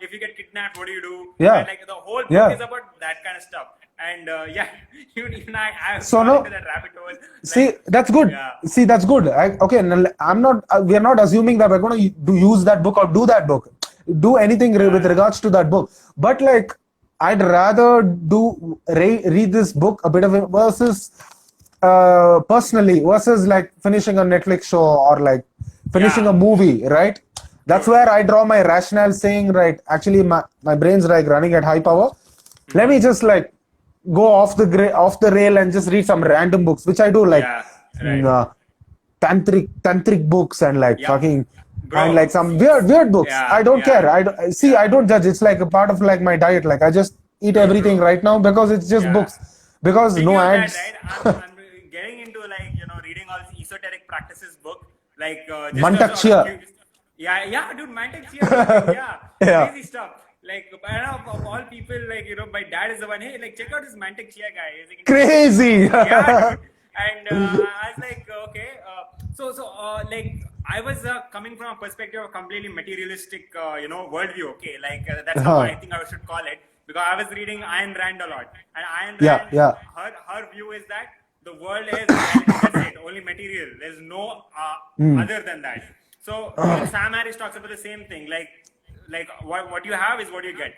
if you get kidnapped, what do you do? Yeah. And, like the whole book Yeah. is about that kind of stuff. And yeah, even I So no- into that rabbit hole. See, Like, that's good. Yeah. See, that's good. Okay, I'm not. We are not assuming that we're going to use that book or do that book, do anything with regards to that book. But like, I'd rather read this book a bit of it versus personally versus like finishing a Netflix show or like finishing Yeah. a movie, right? That's where I draw my rationale saying, right, actually my brain's like running at high power. Let me just like go off the rail and just read some random books, which I do like Yeah, right. tantric books and like Yeah. fucking Bro. and like some weird books. Yeah, I don't yeah. care. I don't judge. It's like a part of like my diet. Like I just eat everything right now because it's just Yeah. books. Because Speaking no of ads. that, right, I'm getting into like reading all this esoteric practices book, like just Mantak as Chia. yeah, dude, Mantak Chia, yeah, Yeah. crazy stuff. Like, I know of all people, like my dad is the one. Hey, like, check out this Mantak Chia guy. He's like, Crazy. yeah, dude. And I was like, okay, so like I was coming from a perspective of completely materialistic, worldview. Okay, like that's how I think I should call it, because I was reading Ayn Rand a lot, and Ayn Rand, her view is that the world is reality. That's it, only material. There's no other than that. So Sam Harris talks about the same thing. Like what you have is what you get.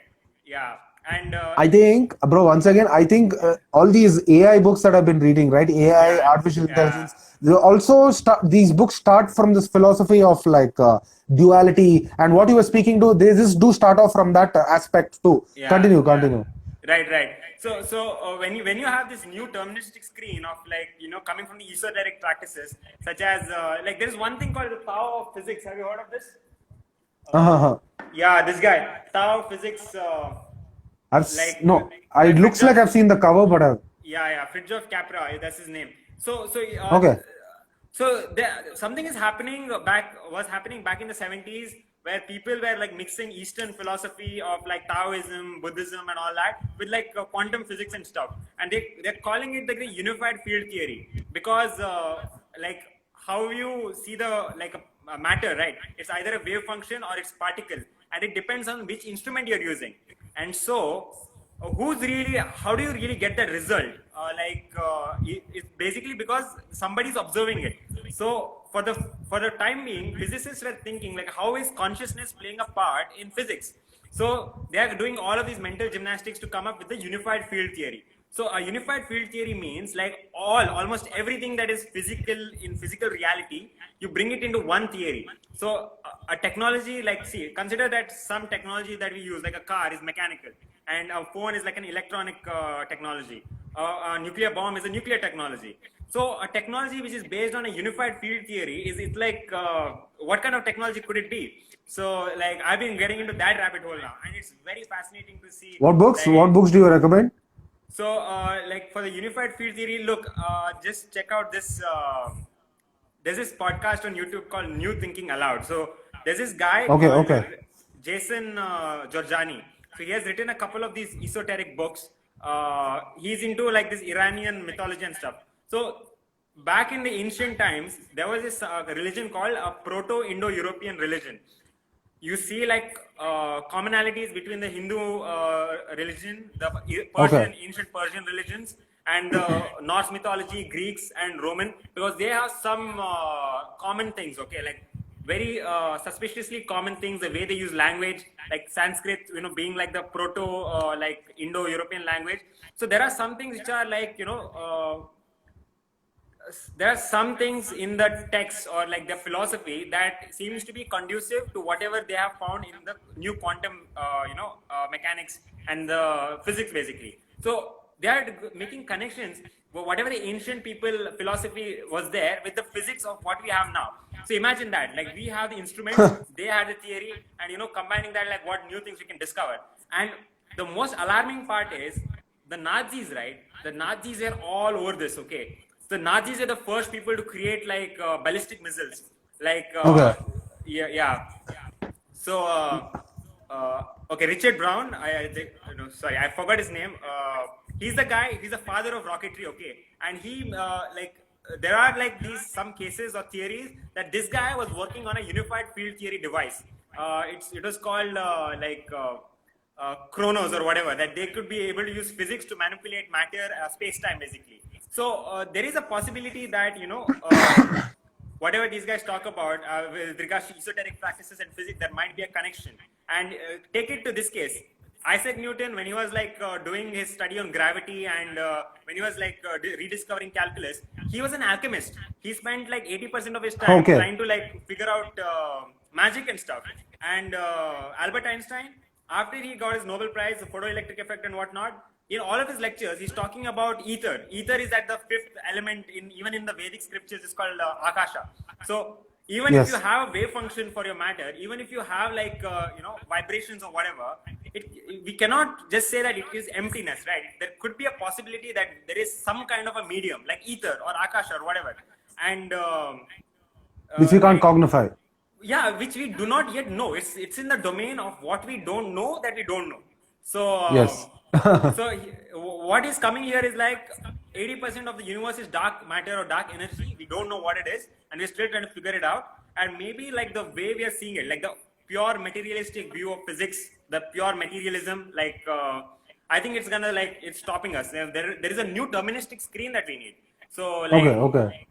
Yeah, and I think, bro, once again, I think all these AI books that I've been reading, right? AI, artificial intelligence, they also these books start from this philosophy of like duality, and what you were speaking to, they just do start off from that aspect too. Continue. Right. So when you have this new terministic screen of coming from the esoteric practices, such as like there is one thing called the Tao of physics. Have you heard of this? Yeah, this guy, Tao of physics. It looks like I've seen the cover, but Fritjof Capra, that's his name. So okay. So something was happening back in the 70s, where people were like mixing Eastern philosophy of like Taoism, Buddhism, and all that with like quantum physics and stuff, and they're calling it like the unified field theory, because like how you see the a matter, right? It's either a wave function or it's particle, and it depends on which instrument you're using. And so how do you really get that result? It's basically because somebody's observing it. So for the time being, physicists were thinking like, how is consciousness playing a part in physics? So they are doing all of these mental gymnastics to come up with the unified field theory. So a unified field theory means like almost everything that is physical in physical reality, you bring it into one theory. So a technology consider that some technology that we use, like a car, is mechanical, and a phone is like an electronic technology. A nuclear bomb is a nuclear technology. So a technology which is based on a unified field theory it's like what kind of technology could it be? So like I've been getting into that rabbit hole now, and it's very fascinating to see. What books do you recommend? So like for the unified field theory, look, just check out this. There's this podcast on YouTube called New Thinking Aloud. So there's this guy called Jason Georgiani. So he has written a couple of these esoteric books. He's into like this Iranian mythology and stuff. So back in the ancient times, there was this religion called a Proto-Indo-European religion. You see like commonalities between the Hindu religion, the ancient Persian religions, and the Norse mythology, Greeks and Roman, because they have some common things, okay, like very suspiciously common things, the way they use language, like Sanskrit, being like the proto like Indo-European language. So there are some things which are like, there are some things in the text or like the philosophy that seems to be conducive to whatever they have found in the new quantum, mechanics and the physics, basically. So they are making connections, whatever the ancient people philosophy was there, with the physics of what we have now. So imagine that, like we have the instruments, they had the theory, and combining that, like what new things we can discover. And the most alarming part is the Nazis, right? The Nazis are all over this, okay? The Nazis are the first people to create like ballistic missiles, like So okay, Richard Brown. I forgot his name. He's the guy. He's the father of rocketry. Okay, and he there are like some cases or theories that this guy was working on a unified field theory device. It was called Chronos or whatever, that they could be able to use physics to manipulate matter, space-time, basically. So there is a possibility that whatever these guys talk about with regards to esoteric practices and physics, there might be a connection. And take it to this case. Isaac Newton, when he was like doing his study on gravity, and when he was like rediscovering calculus, he was an alchemist. He spent like 80% of his time trying to like figure out magic and stuff. And Albert Einstein, after he got his Nobel Prize, the photoelectric effect and whatnot, in all of his lectures, he's talking about ether. Ether is at the fifth element even in the Vedic scriptures. It's called Akasha. So even if you have a wave function for your matter, even if you have like vibrations or whatever, we cannot just say that it is emptiness, right? There could be a possibility that there is some kind of a medium like ether or Akasha or whatever, and which we can't cognify. Yeah, which we do not yet know. It's in the domain of what we don't know that we don't know. So yes. So what is coming here is like 80% of the universe is dark matter or dark energy. We don't know what it is, and we're still trying to figure it out. and maybe like the way we are seeing it, like the pure materialistic view of physics, the pure materialism, like I think it's gonna like it's stopping us. There is a new deterministic screen that we need. So like, Okay.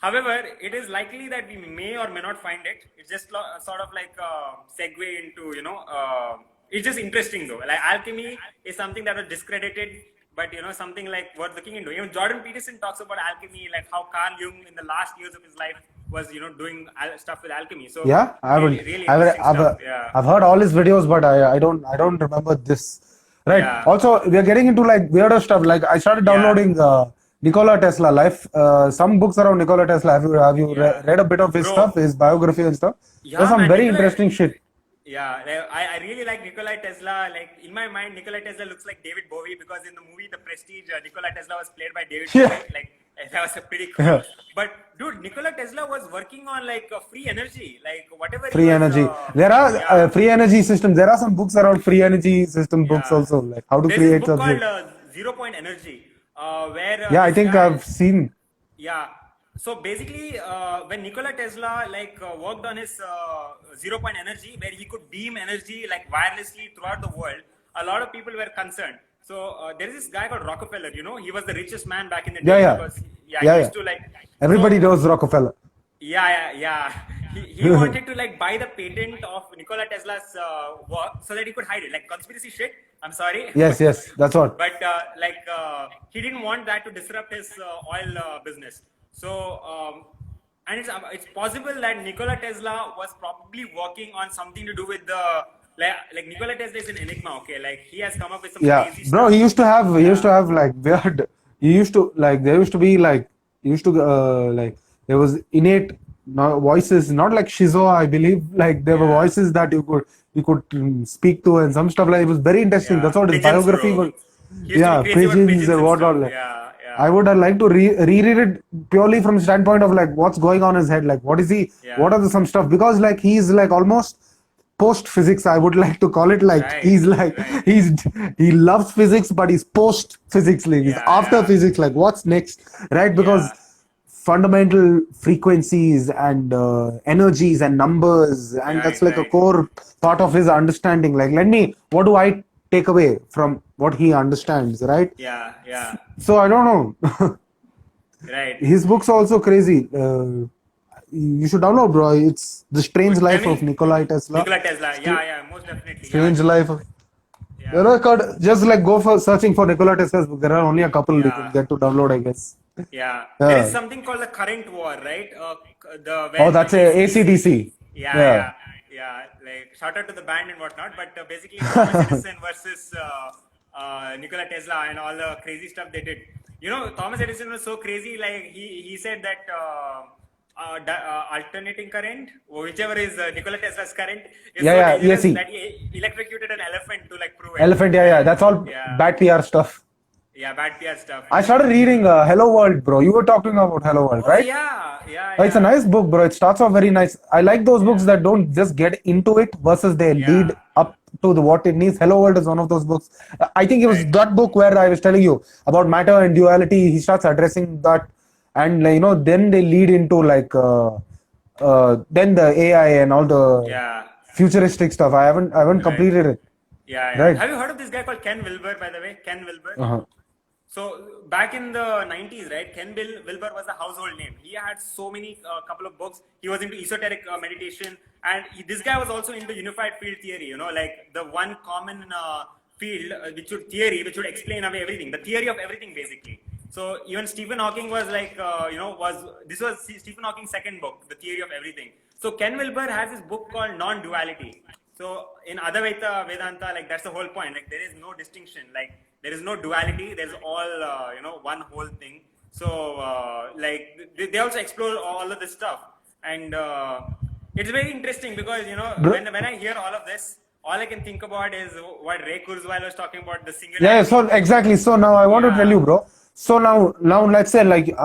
however, it is likely that we may or may not find it. It's just sort of like a segue into, it's just interesting though. Like alchemy is something that was discredited, but something like worth looking into. Even Jordan Peterson talks about alchemy, like how Carl Jung in the last years of his life was, doing stuff with alchemy. So Yeah, I haven't. really I've, interesting I've, stuff. Yeah. I've heard all his videos, but I don't remember this. Right. Yeah. Also, we are getting into like weirder stuff. Like I started downloading Nikola Tesla life. Some books around Nikola Tesla. Have you read a bit of his Bro. stuff, his biography and stuff? Yeah, There's some man, very Nikola- interesting shit. Yeah, like, I really like Nikola Tesla. Like in my mind, Nikola Tesla looks like David Bowie because in the movie The Prestige, Nikola Tesla was played by David Yeah. Bowie. Like that was a pretty cool. Yeah. But dude, Nikola Tesla was working on like free energy, like whatever. Free energy. There are free energy systems. There are some books around free energy system books Yeah. also, like how to There's create this book something. called Zero Point Energy, where Yeah, I this think guy- I've seen. Yeah. So basically, when Nikola Tesla worked on his zero point energy, where he could beam energy like wirelessly throughout the world, a lot of people were concerned. So there is this guy called Rockefeller. He was the richest man back in the day. Yeah. Because, Yeah, he used to Everybody so- knows Rockefeller. Yeah. He wanted to buy the patent of Nikola Tesla's work so that he could hide it, like conspiracy shit. I'm sorry. Yes, that's what. But he didn't want that to disrupt his oil business. So and it's possible that Nikola Tesla was probably working on something to do with the like Nikola Tesla is an enigma. Okay, like he has come up with some Yeah, crazy bro. stuff. He used to have like weird. There used to be like there was innate voices, not like Shizo, I believe. Like there were voices that you could speak to and some stuff like it was very interesting. Yeah. That's what his Pigeons, biography bro. was. He used to be crazy about pigeons and whatnot. stuff. Like, Yeah. I would have liked to reread it purely from the standpoint of like what's going on in his head, like what is he, Yeah. what are some stuff, because like he's like almost post physics, I would like to call it. Like Right, he's like right. he loves physics, but he's post physics, like he's after physics, like what's next, right? Because fundamental frequencies and energies and numbers, and Right, that's like a right. core part of his understanding. Like what do I take away from what he understands, right? Yeah. So I don't know. Right. His book's also crazy. You should download, bro. It's The Strange Tell Life me. of Nikola Tesla. Nikola Tesla. Yeah, most definitely. Strange Life of. Yeah. Just like go for searching for Nikola Tesla's book. There are only a couple you Yeah. can get to download, I guess. Yeah. Yeah. There is something called the current war, right? Oh, that's a ACDC. Yeah. Like shout out to the band and whatnot, but basically Thomas Edison versus Nikola Tesla and all the crazy stuff they did. Thomas Edison was so crazy. Like he said that alternating current, or whichever is Nikola Tesla's current, is Yeah, so dangerous AC. that he electrocuted an elephant to prove it. Elephant, yeah. That's all Yeah. bad PR stuff. Yeah, bad PR stuff. I started reading Hello World, bro. You were talking about Hello World, right? Yeah. It's a nice book, bro. It starts off very nice. I like those books that don't just get into it versus they lead up to what it needs. Hello World is one of those books. I think it was that book where I was telling you about matter and duality. He starts addressing that, and then they lead into then the AI and all the futuristic stuff. I haven't completed it. Yeah. Right. Have you heard of this guy called Ken Wilber, by the way? Ken Wilber. Uh-huh. So back in the 90s, right? Ken Wilber was a household name. He had so many couple of books. He was into esoteric meditation, and this guy was also into unified field theory. Like the one common field which would explain away everything. The theory of everything, basically. So even Stephen Hawking was this was Stephen Hawking's second book, The Theory of Everything. So Ken Wilber has this book called Non-Duality. So in Advaita Vedanta, that's the whole point. There is no distinction. There is no duality. There's all one whole thing. So they also explore all of this stuff, and it's very interesting because when I hear all of this, all I can think about is what Ray Kurzweil was talking about, the singularity. Yeah, so exactly. So now I want to tell you, bro. So now let's say like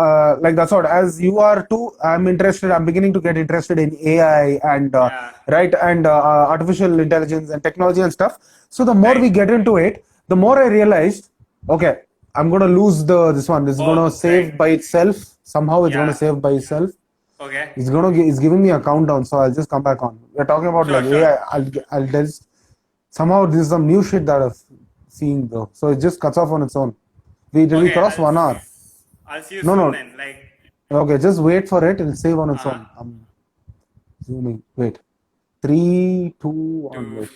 that's what, as you are too, I'm beginning to get interested in AI and right, and artificial intelligence and technology and stuff. So the more we get into it, the more I realized, okay, I'm gonna lose this one. This is gonna save by itself. Somehow it's gonna save by itself. Okay. It's giving me a countdown, so I'll just come back on. We're talking about Sure, like sure. AI. I'll just somehow this is some new shit that I'm seeing though. So it just cuts off on its own. Did we Okay, cross 1 hour? I'll see you No, soon no. then. Like, Okay, just wait for it. It'll save on its uh-huh. own. I'm zooming. Wait. 3, 2, 1. To Wait.